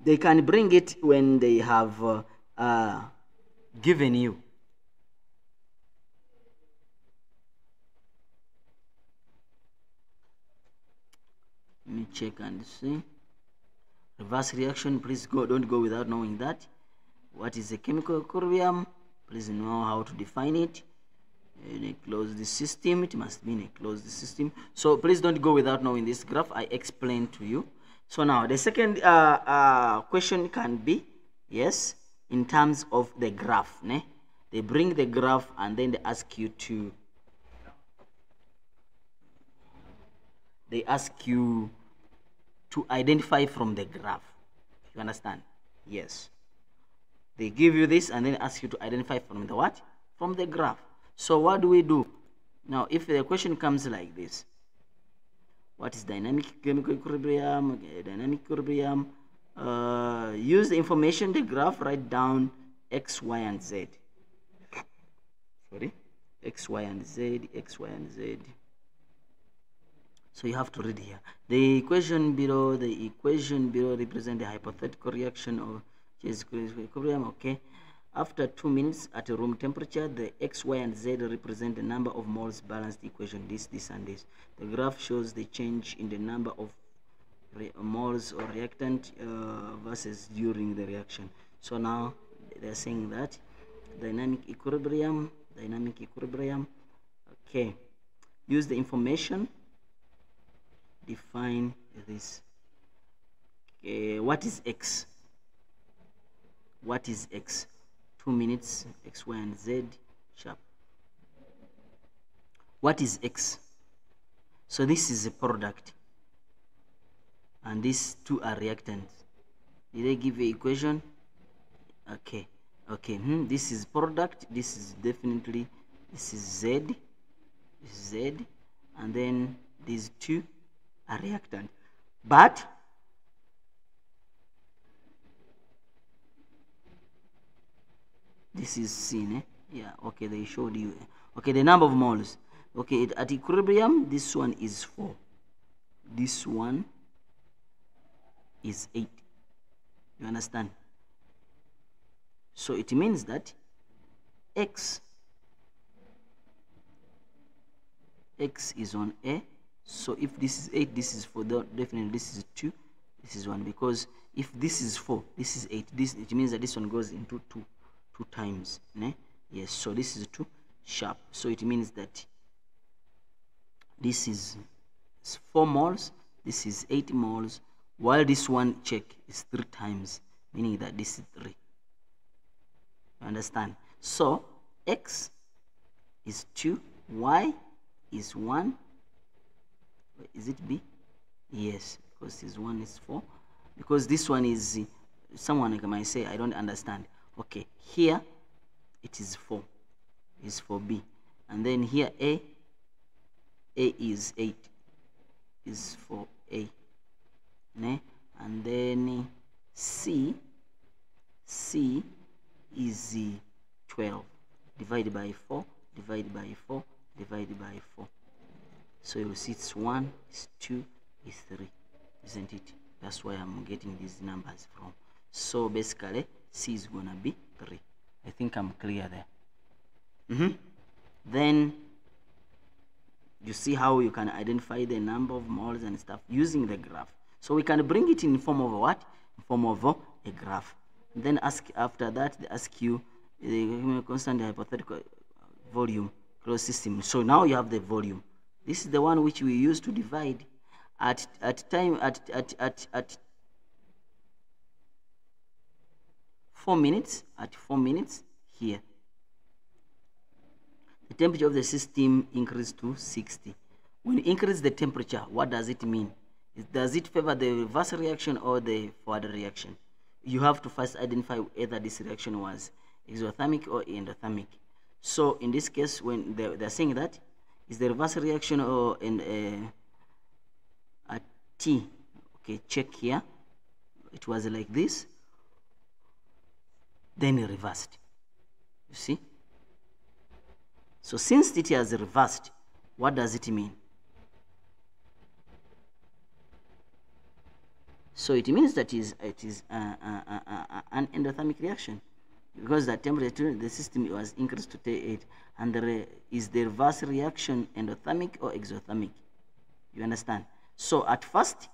they can bring it when they have given you. Let me check and see. Reverse reaction, please don't go without knowing that. What is a chemical equilibrium? Please know how to define it. In a closed system, it must be in a closed system. So please don't go without knowing this graph. I explained to you. So now the second question can be, yes, in terms of the graph. Ne? They bring the graph and then they ask you to identify from the graph. You understand? Yes. They give you this and then ask you to identify from the what? From the graph. So what do we do? Now, if the question comes like this, what is dynamic chemical equilibrium? Okay, dynamic equilibrium. Use the information, the graph, write down X, Y, and Z. Sorry? X, Y, and Z, X, Y, and Z. So you have to read here. The equation below represent the hypothetical reaction of equilibrium. Okay. After 2 minutes at a room temperature, the X, Y, and Z represent the number of moles balanced equation, this, and this. The graph shows the change in the number of moles or reactant versus during the reaction. So now they're saying that dynamic equilibrium. Okay. Use the information. Define this. Okay. What is X? What is X? 2 minutes, X, Y, and Z, sharp. What is X? So this is a product, and these two are reactants. Did they give an equation? Okay. This is product. This is definitely, this is Z, and then these two are reactant. But this is seen, yeah, okay, they showed you. Okay, the number of moles. Okay, at equilibrium, this one is 4. This one is 8. You understand? So it means that X is on A. So if this is 8, this is 4. Definitely this is 2. This is 1. Because if this is 4, this is 8. It means that this one goes into 2 times. Ne? Yes, so this is 2 sharp. So it means that this is 4 moles, this is 8 moles, while this one check is 3 times, meaning that this is 3. You understand? So X is 2, Y is 1. Is it B? Yes, because this one is 4. Because this one is, someone might say, I don't understand. Okay, here it is 4, is for B, and then here A is 8, is for A, ne? And then C is 12, divided by 4, divided by 4, divided by 4. So you'll see it's 1, it's 2, it's 3, isn't it? That's why I'm getting these numbers from. So basically C is gonna be 3. I think I'm clear there. Then you see how you can identify the number of moles and stuff using the graph. So we can bring it in form of what? In form of a graph. Then after that they ask you the constant hypothetical volume closed system. So now you have the volume. This is the one which we use to divide at 4 minutes, at 4 minutes here. The temperature of the system increased to 60. When you increase the temperature, what does it mean? Does it favor the reverse reaction or the forward reaction? You have to first identify whether this reaction was exothermic or endothermic. So in this case, when they're saying that is the reverse reaction or in a T. Okay, check here. It was like this. Then it reversed. You see? So since it has reversed, what does it mean? So it means that it is an endothermic reaction, because the temperature of the system was increased to 38, and is the reverse reaction endothermic or exothermic? You understand? So at first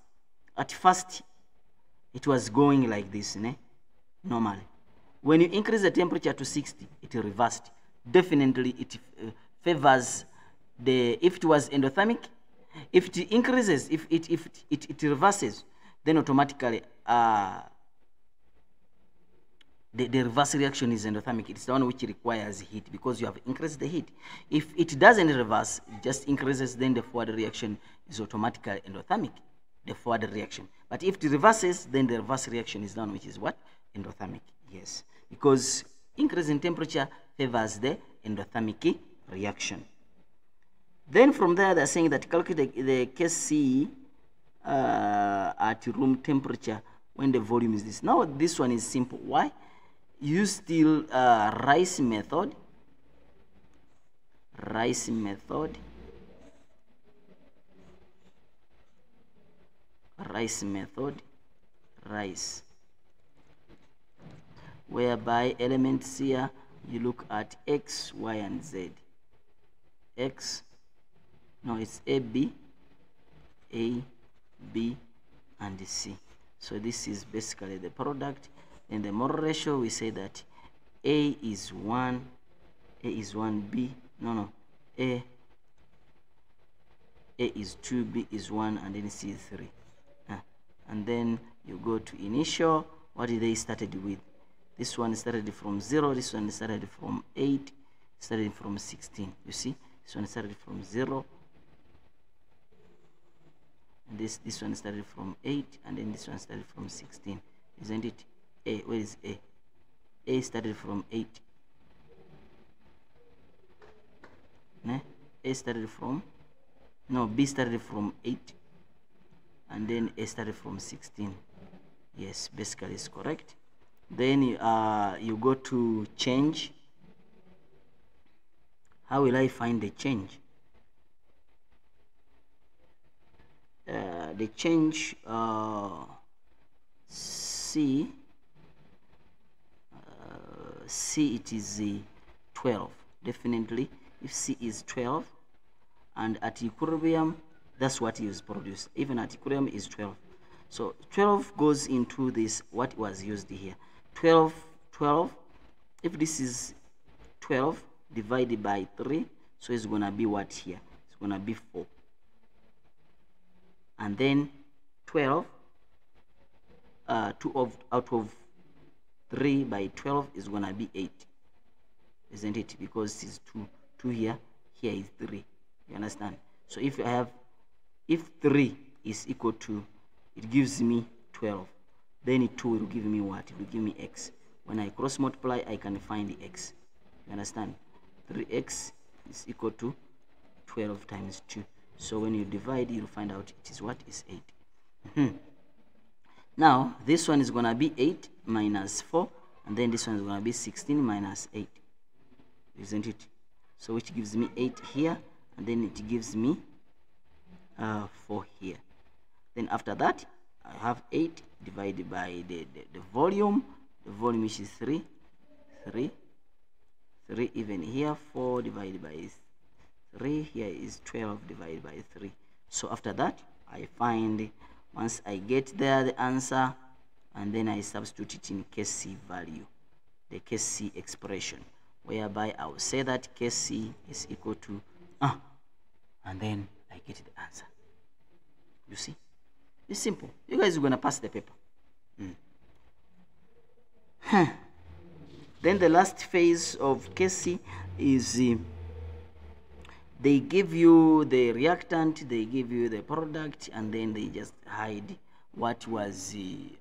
it was going like this, normally. When you increase the temperature to 60, it reversed. Definitely it favors the, if it was endothermic, if it increases, if it reverses, then automatically the reverse reaction is endothermic. It's the one which requires heat because you have increased the heat. If it doesn't reverse, it just increases, then the forward reaction is automatically endothermic, the forward reaction. But if it reverses, then the reverse reaction is the one which is what? Endothermic. Yes, because increase in temperature favors the endothermic reaction. Then from there, they're saying that calculate the case C at room temperature when the volume is this. Now this one is simple. Why? Use still rice method, whereby elements here you look at X, Y, and Z. X, no, it's A, B, and C. So this is basically the product. In the mole ratio, we say that A is 1, B, A is 2, B is 1, and then C is 3. And then you go to initial. What did they started with? This one started from 0, this one started from 8, started from 16. You see, this one started from 0, and this one started from 8, and then this one started from 16. Isn't it? A, where is A? A started from 8. A started from, no, B started from 8, and then A started from 16. Yes, basically it's correct. Then you go to change. How will I find the change? The change C, it is 12. Definitely, if C is 12, and at equilibrium, that's what is produced. Even at equilibrium is 12. So 12 goes into this, what was used here. 12, if this is 12 divided by 3, so it's going to be what here? It's going to be 4. And then 12, 2 out of 3 by 12 is going to be 8. Isn't it? Because it's 2 here is 3. You understand? So if 3 is equal to, it gives me 12. Then 2 will give me what? It will give me x. When I cross multiply, I can find the x. You understand? 3x is equal to 12 times 2. So when you divide, you'll find out it is what? Is 8. Now, this one is going to be 8 minus 4. And then this one is going to be 16 minus 8. Isn't it? So which gives me 8 here. And then it gives me 4 here. Then after that, I have 8 divided by the volume. The volume which is 3 even here. 4 divided by 3 here is 12 divided by 3. So after that, I find, once I get there, the answer, and then I substitute it in case C value, the case C expression, whereby I will say that case C is equal to and then I get the answer. You see, it's simple. You guys are going to pass the paper. Then the last phase of case C is They give you the reactant, they give you the product, and then they just hide what was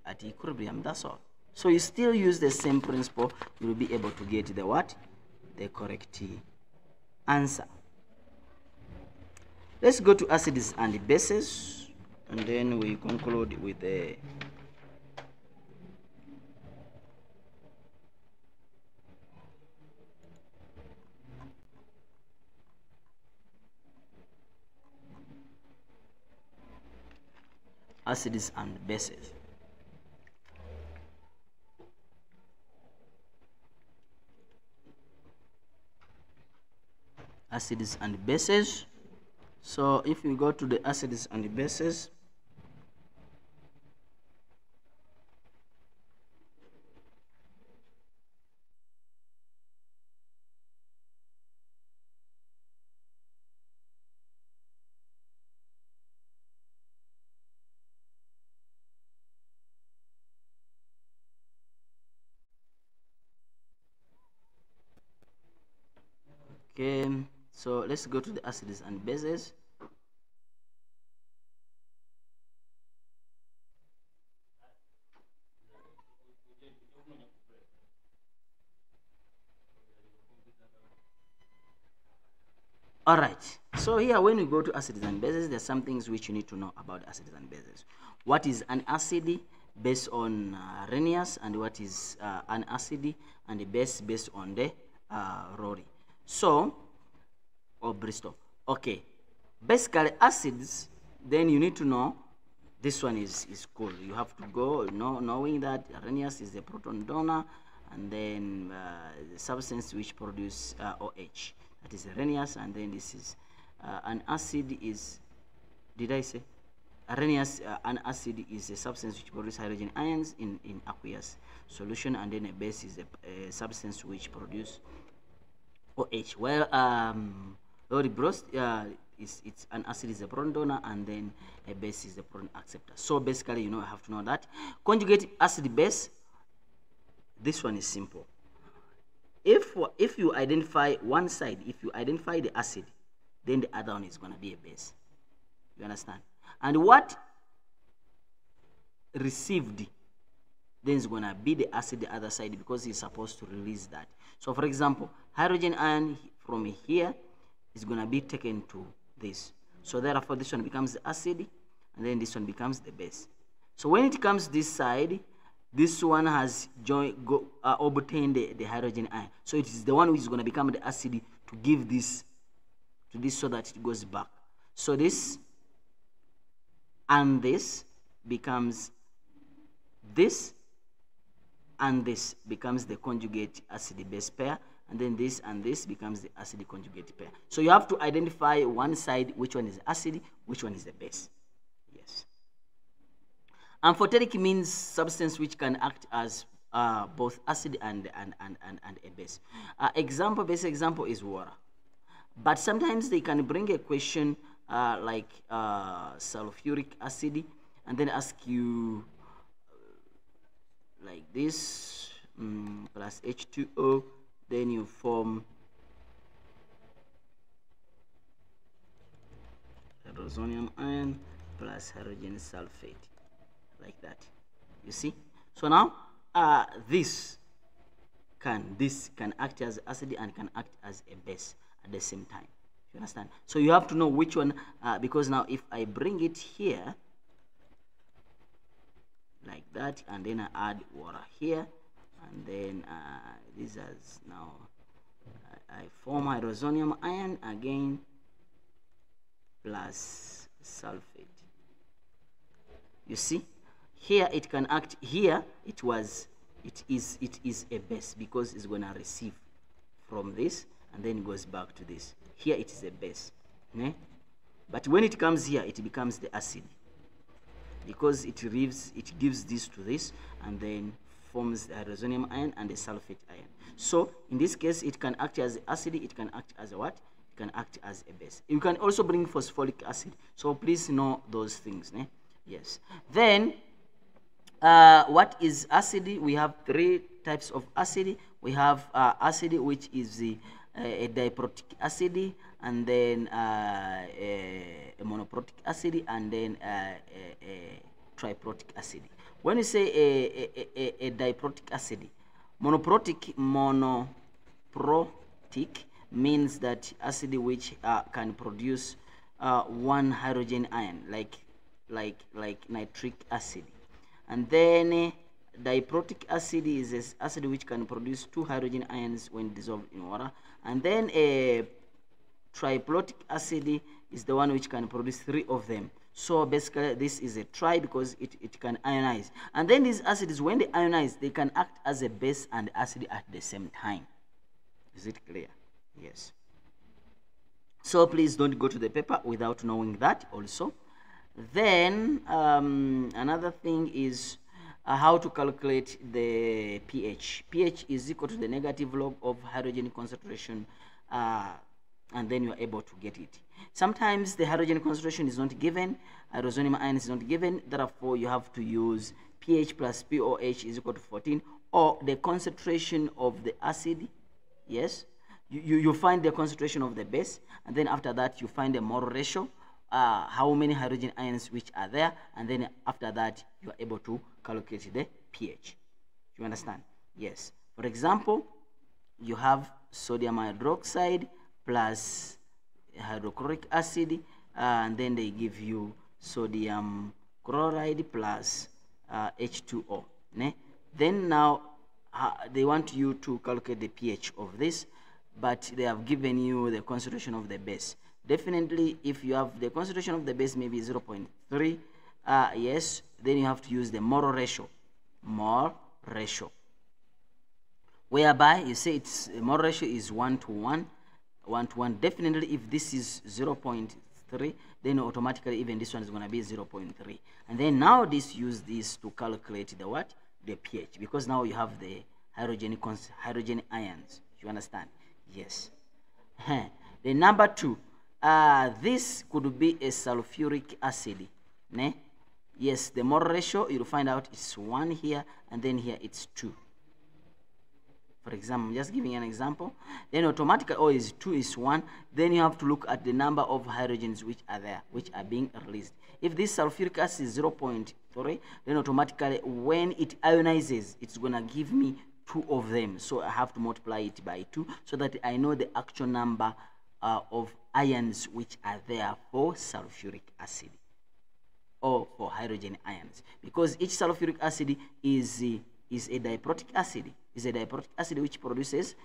at equilibrium. That's all. So you still use the same principle, you'll be able to get the what? The correct answer. Let's go to acids and bases, and then we conclude with the acids and bases. Acids and bases. So if we go to the acids and bases, okay, so let's go to the acids and bases. All right, so here when we go to acids and bases, there's some things which you need to know about acids and bases. What is an acid based on Arrhenius, and what is an acid and a base based on the Rory. So, or Bristol. Okay, basically acids, then you need to know this one is cool. You have to go knowing that Arrhenius is a proton donor, and then the substance which produce OH. That is Arrhenius, and then this is an acid is, did I say? Arrhenius, an acid is a substance which produces hydrogen ions in aqueous solution, and then a base is a substance which produces OH. Well, it's an acid is a proton donor, and then a base is a proton acceptor. So basically, you have to know that. Conjugate acid base, this one is simple. If you identify one side, if you identify the acid, then the other one is going to be a base. You understand? And what received then is going to be the acid the other side, because it's supposed to release that. So for example, hydrogen ion from here is going to be taken to this. So therefore this one becomes the acid, and then this one becomes the base. So when it comes this side, this one has obtained the hydrogen ion. So it is the one which is going to become the acid to give this to this, so that it goes back. So this and this becomes this, and this becomes the conjugate acid base pair, and then this and this becomes the acid conjugate pair. So you have to identify one side, which one is acid, which one is the base. Yes. Amphoteric means substance which can act as both acid and a base. Base example is water. But sometimes they can bring a question like sulfuric acid, and then ask you like this, plus H2O, then you form hydrozonium ion plus hydrogen sulfate, like that. You see? So now this can act as acid and can act as a base at the same time. You understand? So you have to know which one, because now if I bring it here like that, and then I add water here, and then this is now I form hydrozonium ion again plus sulfate. You see, here it can act, here it is a base, because it's going to receive from this and then goes back to this. Here it is a base, né? But when it comes here, it becomes the acid, because it gives this to this, and then forms the hydrozonium ion and the sulfate ion. So in this case, it can act as acid, it can act as a what? It can act as a base. You can also bring phosphoric acid. So please know those things, né? Yes. Then what is acid? We have three types of acid. We have acid which is the a diprotic acid, and then a monoprotic acid, and then a triprotic acid. When you say a diprotic acid, monoprotic means that acid which can produce one hydrogen ion, like nitric acid. And then diprotic acid is an acid which can produce 2 hydrogen ions when dissolved in water. And then a triprotic acid is the one which can produce 3 of them. So basically this is a tri because it can ionize. And then these acids, when they ionize, they can act as a base and acid at the same time. Is it clear? Yes. So please don't go to the paper without knowing that also. Then another thing is how to calculate the pH. pH is equal to the negative log of hydrogen concentration, and then you are able to get it. Sometimes the hydrogen concentration is not given, hydrozonium ion is not given, therefore you have to use pH plus pOH is equal to 14, or the concentration of the acid. Yes, you find the concentration of the base, and then after that you find the mole ratio, how many hydrogen ions which are there, and then after that you are able to calculate the pH. You understand? Yes. For example, you have sodium hydroxide plus hydrochloric acid, and then they give you sodium chloride plus H2O. Then now they want you to calculate the pH of this, but they have given you the concentration of the base. Definitely, if you have the concentration of the base maybe 0.3, yes, then you have to use the mole ratio, whereby you say its mole ratio is 1 to 1. Definitely, if this is 0.3, then automatically even this one is going to be 0.3. And then now use this to calculate the what? The pH, because now you have the hydrogen ions. You understand? Yes. The number 2, this could be a sulfuric acid. Yes, the mole ratio, you'll find out it's 1 here, and then here it's 2. For example, I'm just giving an example. Then automatically, is 2 is 1. Then you have to look at the number of hydrogens which are there, which are being released. If this sulfuric acid is 0.3, then automatically when it ionizes, it's going to give me 2 of them. So I have to multiply it by 2 so that I know the actual number of ions which are there for sulfuric acid or for hydrogen ions, because each sulfuric acid is a diprotic acid. Is a diprotic acid which produces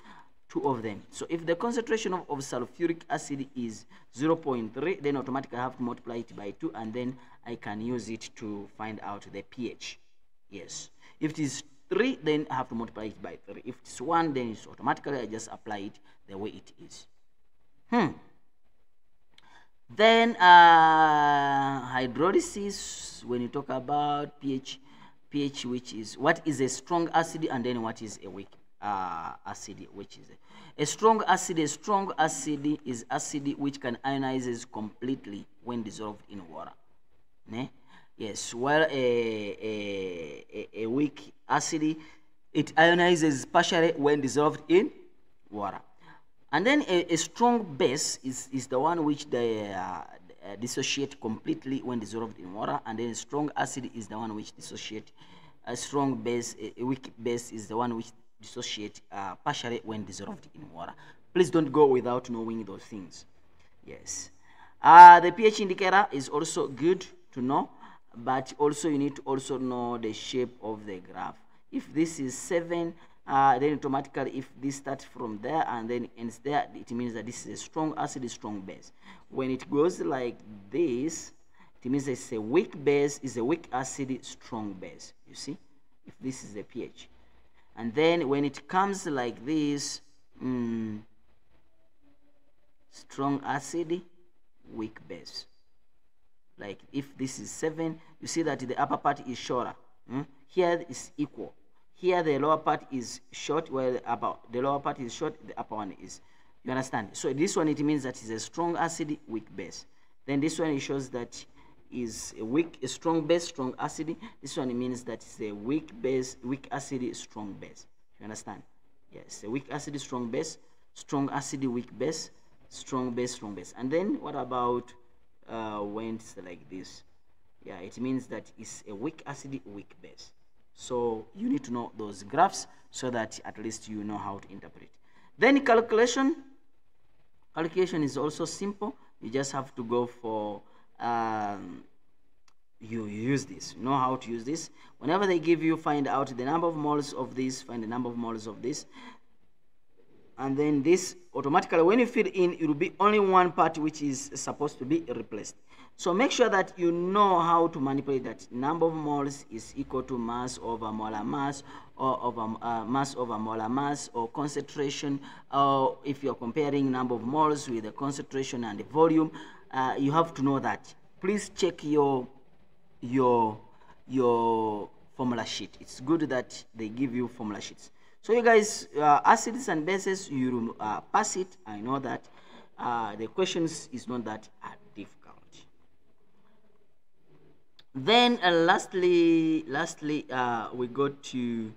2 of them. So if the concentration of sulfuric acid is 0.3, then automatically I have to multiply it by 2, and then I can use it to find out the pH. Yes. If it is 3, then I have to multiply it by 3. If it's 1, then it's automatically I just apply it the way it is. Then hydrolysis, when you talk about pH, which is what is a strong acid, and then what is a weak acid, which is a strong acid. A strong acid is acid which can ionize completely when dissolved in water. Yes, while a weak acid, it ionizes partially when dissolved in water. And then a strong base is the one which they dissociate completely when dissolved in water, and then a strong acid is the one which dissociate. A strong base, a weak base is the one which dissociate partially when dissolved in water. Please don't go without knowing those things. Yes. The pH indicator is also good to know, but also you need to also know the shape of the graph. If this is 7, then automatically if this starts from there and then ends there, it means that this is a strong acid, strong base. When it goes like this, it means it's a weak base, is a weak acid, strong base. You see, if this is the pH. And then when it comes like this, strong acid, weak base. Like if this is 7, you see that the upper part is shorter. Here is equal. Here the lower part is short, while the lower part is short, the upper one is. You understand? So this one, it means that is a strong acid, weak base. Then this one, it shows that is a strong base, strong acid. This one means that it's a weak base, weak acid, strong base. You understand? Yes, a weak acid, strong base. Strong acid, weak base, strong base, strong base. And then what about when it's like this? Yeah, it means that it's a weak acid, weak base. So you need to know those graphs so that at least you know how to interpret. Then calculation is also simple. You just have to go for you use this, you know how to use this. Whenever they give you, find out the number of moles of this, find the number of moles of this, and then this automatically, when you fill in, it will be only one part which is supposed to be replaced. So make sure that you know how to manipulate that. Number of moles is equal to mass over molar mass, or over mass over molar mass, or concentration. If you're comparing number of moles with the concentration and the volume, you have to know that. Please check your formula sheet. It's good that they give you formula sheets. So you guys, acids and bases, you pass it. I know that the questions is not that difficult. Then lastly, we go to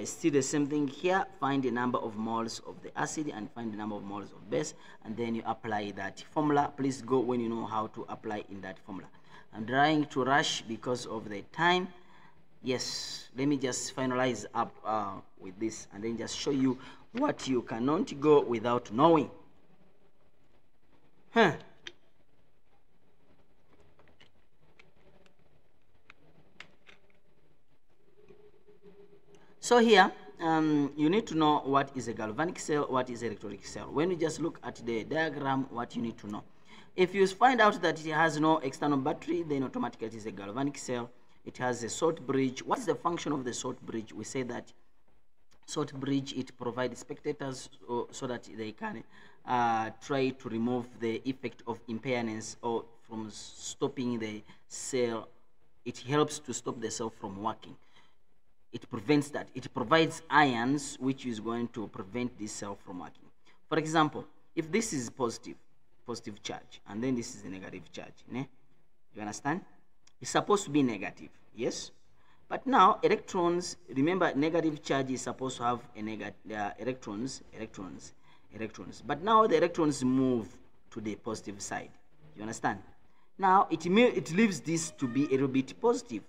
still the same thing here. Find the number of moles of the acid and find the number of moles of base, and then you apply that formula. Please go when you know how to apply in that formula. I'm trying to rush because of the time. Yes, let me just finalize up with this and then just show you what you cannot go without knowing. So here, you need to know what is a galvanic cell, what is an electrolytic cell. When you just look at the diagram, what you need to know. If you find out that it has no external battery, then automatically it is a galvanic cell. It has a salt bridge. What is the function of the salt bridge? We say that salt bridge, it provides spectators so that they can try to remove the effect of impairments or from stopping the cell. It helps to stop the cell from working. It prevents that. It provides ions, which is going to prevent this cell from working. For example, if this is positive charge, and then this is a negative charge, you understand? It's supposed to be negative, yes? But now electrons, remember, negative charge is supposed to have a negative electrons. But now the electrons move to the positive side. You understand? Now it leaves this to be a little bit positive.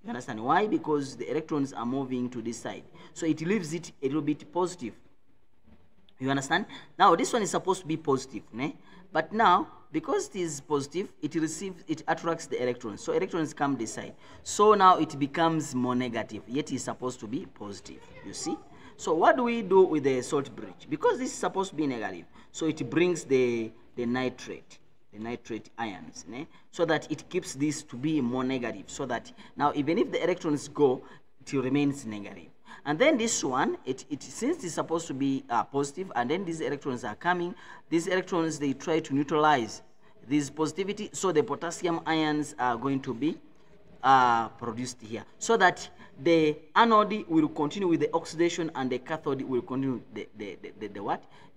You understand why? Because the electrons are moving to this side, so it leaves it a little bit positive. You understand? Now this one is supposed to be positive, but now because it is positive, it attracts the electrons, so electrons come this side, so now it becomes more negative, yet it's supposed to be positive. You see? So what do we do with the salt bridge? Because this is supposed to be negative, so it brings the nitrate ions, so that it keeps this to be more negative, so that now even if the electrons go, it remains negative. And then this one, since it's supposed to be positive, and then these electrons are coming, these electrons, they try to neutralize this positivity, so the potassium ions are going to be produced here, so that the anode will continue with the oxidation and the cathode will continue the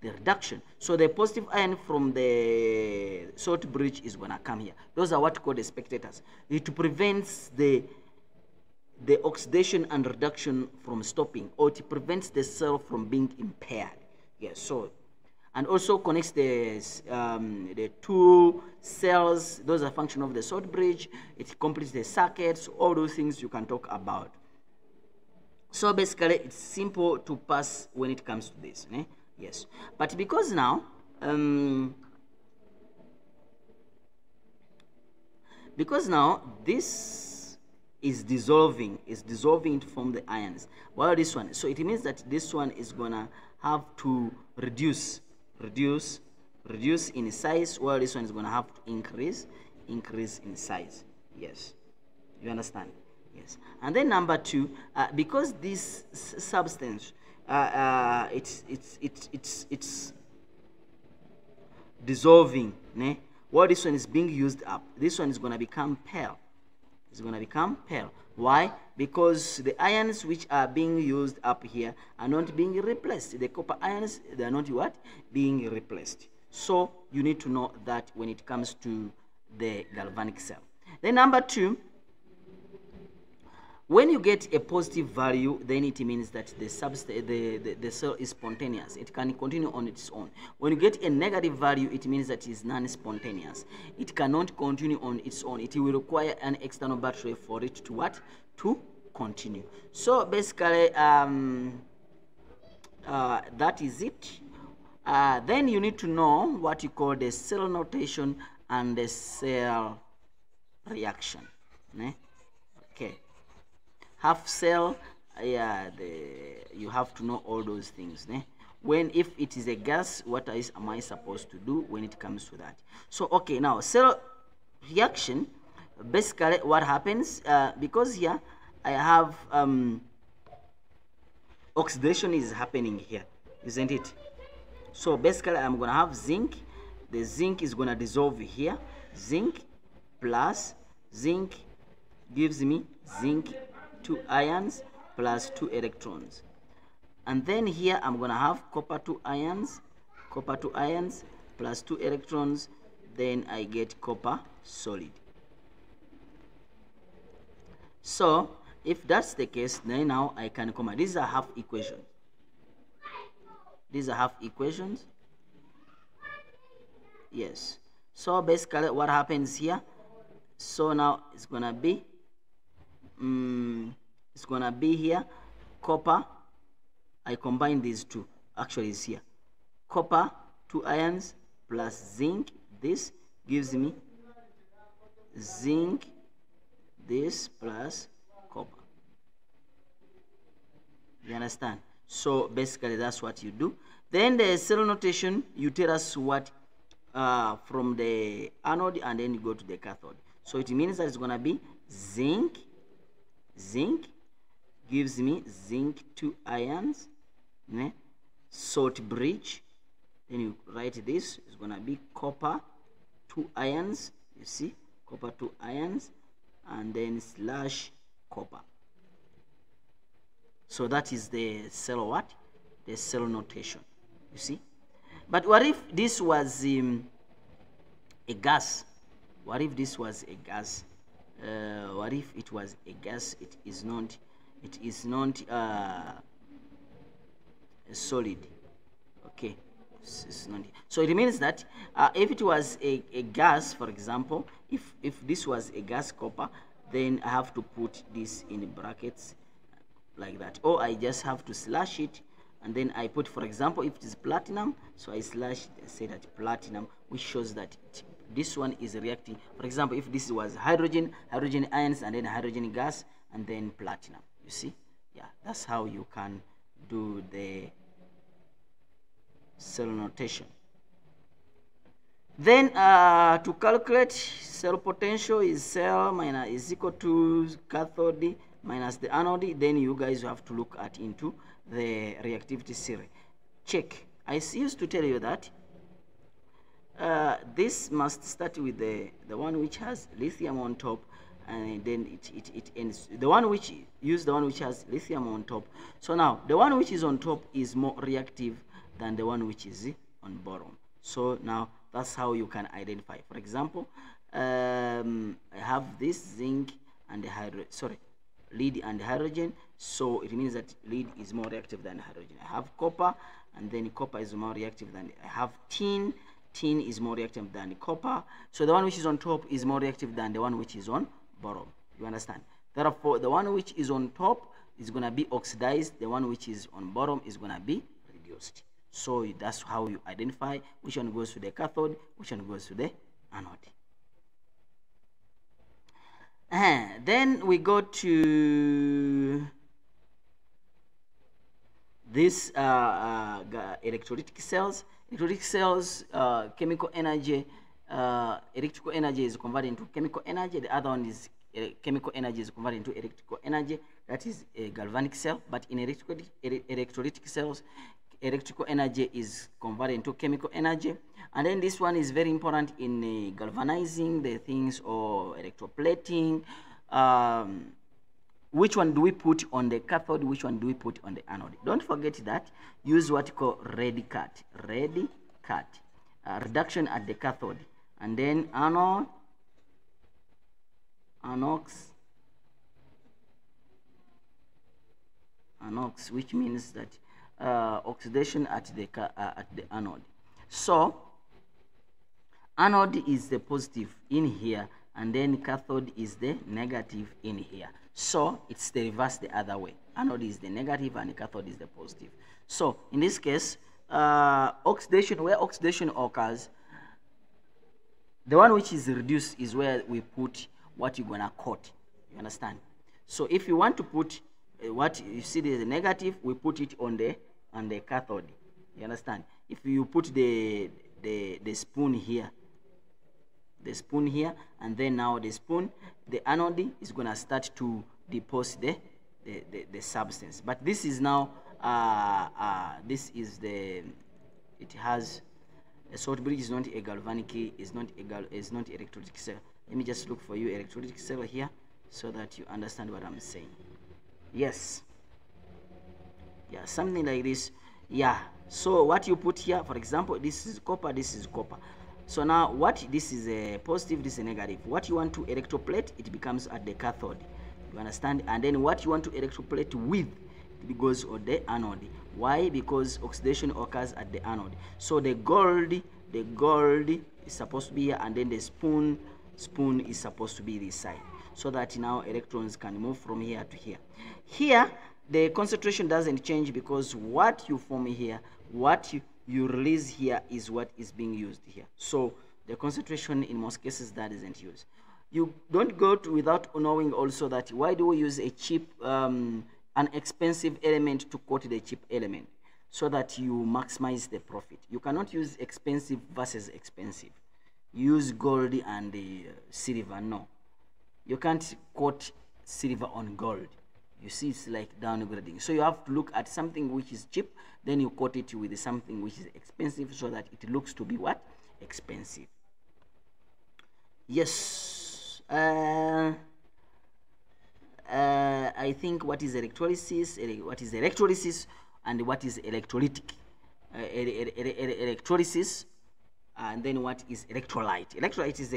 reduction. So the positive ion from the salt bridge is going to come here. Those are what called the spectators. It prevents the oxidation and reduction from stopping, or it prevents the cell from being impaired. Yes, so, and also connects the two cells. Those are function of the salt bridge. It completes the circuits. All those things you can talk about. So basically, it's simple to pass when it comes to this. Yes, but because now this is dissolving to form the ions, while this one, so it means that this one is gonna have to reduce in size, while this one is gonna have to increase in size. Yes, you understand? Yes. And then number two, because this substance it's dissolving, while this one is being used up, this one is going to become pale. It's going to become pale. Why? Because the ions which are being used up here are not being replaced. The copper ions, they are not what? Being replaced. So you need to know that when it comes to the galvanic cell. Then number two, When you get a positive value, then it means that the cell is spontaneous. It can continue on its own. When you get a negative value, it means that it is non-spontaneous. It cannot continue on its own. It will require an external battery for it to what? To continue. So basically, that is it. Then you need to know what you call the cell notation and the cell reaction. Okay. Half cell, yeah, you have to know all those things. When, if it is a gas, what am I supposed to do when it comes to that? So okay, now cell reaction, basically what happens, because here I have oxidation is happening here, isn't it? So basically I'm gonna have zinc. The zinc is gonna dissolve here. Zinc plus zinc gives me zinc 2 ions plus 2 electrons. And then here I'm gonna have copper 2 ions plus 2 electrons. Then I get copper solid. So if that's the case, then now I can come. These are half equations. These are half equations. Yes. So basically what happens here, so now it's gonna be here copper. I combine these two. Actually it's here copper 2 ions plus zinc. This gives me zinc this plus copper. You understand? So basically that's what you do. Then the cell notation, you tell us what from the anode, and then you go to the cathode. So it means that it's gonna be zinc gives me zinc 2 ions, salt bridge. Then you write this, it's gonna be copper 2 ions. You see, copper 2 ions, and then slash copper. So that is the cell what? The cell notation. You see? But what if this was a gas? What if this was a gas? What if it was a gas? It is not a solid. Okay. It's not. So it means that if it was a gas, for example, if this was a gas copper, then I have to put this in brackets like that, or I just have to slash it, and then I put, for example, if it is platinum, so I slash, say that platinum, which shows that this one is reacting. For example, if this was hydrogen ions, and then hydrogen gas, and then platinum. You see? Yeah, that's how you can do the cell notation. Then to calculate cell potential, is cell minus is equal to cathode minus the anode. Then you guys have to look at into the reactivity series. Check. I used to tell you that this must start with the one which has lithium on top, and then it ends. The one which has lithium on top. So now the one which is on top is more reactive than the one which is on bottom. So now that's how you can identify. For example, I have this zinc and the lead and hydrogen. So it means that lead is more reactive than hydrogen. I have copper, and then copper is more reactive than. I have tin. Tin is more reactive than copper. So the one which is on top is more reactive than the one which is on bottom. You understand? Therefore, the one which is on top is gonna be oxidized. The one which is on bottom is gonna be reduced. So that's how you identify which one goes to the cathode, which one goes to the anode. Then we go to this electrolytic cells. Electrolytic cells, chemical energy, electrical energy is converted into chemical energy. The other one is chemical energy is converted into electrical energy. That is a galvanic cell. But in electrolytic cells, electrical energy is converted into chemical energy. And then this one is very important in galvanizing the things, or electroplating. Which one do we put on the cathode? Which one do we put on the anode? Don't forget that. Use what you call ready cut. Reduction at the cathode. And then anox anox, which means that oxidation at the anode. So anode is the positive in here, and then cathode is the negative in here. So it's the reverse the other way. Anode is the negative and cathode is the positive. So in this case, oxidation, where oxidation occurs, the one which is reduced is where we put what you're gonna coat. You understand? So if you want to put what you see the negative, we put it on the cathode. You understand? If you put the spoon here, and then now the spoon, the anode is gonna start to deposit the substance. But this is now this is it has a salt bridge, is not a galvanic, is not electrolytic cell. Let me just look for you electrolytic cell here so that you understand what I'm saying. Yes, yeah, something like this. Yeah, so what you put here, for example, this is copper, this is copper. So now what, this is a positive, this is a negative. What you want to electroplate, it becomes at the cathode. You understand? And then what you want to electroplate with, it goes on the anode. Why? Because oxidation occurs at the anode. So the gold is supposed to be here, and then the spoon is supposed to be this side, so that now electrons can move from here to here. Here the concentration doesn't change, because what you form here, what you release here is what is being used here. So the concentration in most cases that isn't used. You don't go to without knowing also that why do we use a cheap an expensive element to coat the cheap element, so that you maximize the profit. You cannot use expensive versus expensive. Use gold and silver. No, you can't coat silver on gold. You see, it's like downgrading. So you have to look at something which is cheap, then you coat it with something which is expensive, so that it looks to be what? Expensive. Yes. I think what is electrolysis, and what is electrolytic. Electrolysis, and then what is electrolyte. Electrolyte is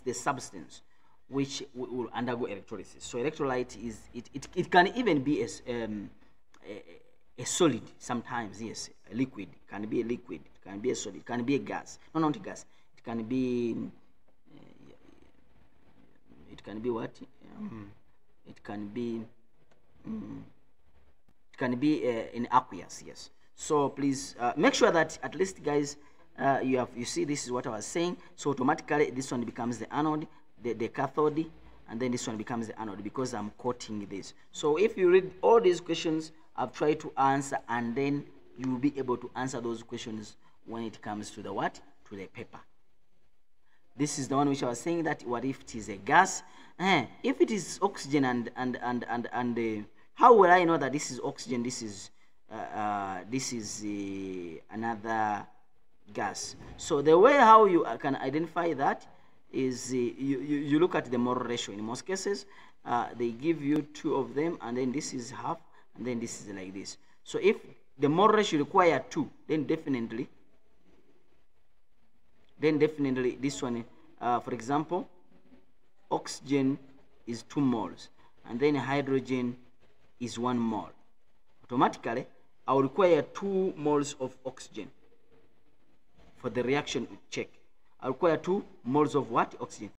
the substance which will undergo electrolysis. So electrolyte is it can even be a solid sometimes. Yes, a liquid. It can be a liquid, it can be a solid, it can be a gas. No, not a gas. It can be what? It can be in aqueous. Yes. So please make sure that at least, guys, you see, this is what I was saying. So automatically this one becomes the anode, the cathode, and then this one becomes the anode, because I'm coating this. So if you read all these questions I've tried to answer, and then you will be able to answer those questions when it comes to the what? To the paper. This is the one which I was saying, that what if it is a gas? If it is oxygen and how will I know that this is oxygen, this is another gas? So the way how you can identify that is you look at the mole ratio. In most cases, they give you two of them, and then this is half, and then this is like this. So if the mole ratio require 2, then definitely this one, for example, oxygen is 2 moles, and then hydrogen is 1 mole. Automatically, I will require 2 moles of oxygen for the reaction check. I require 2 moles of what? Oxygen.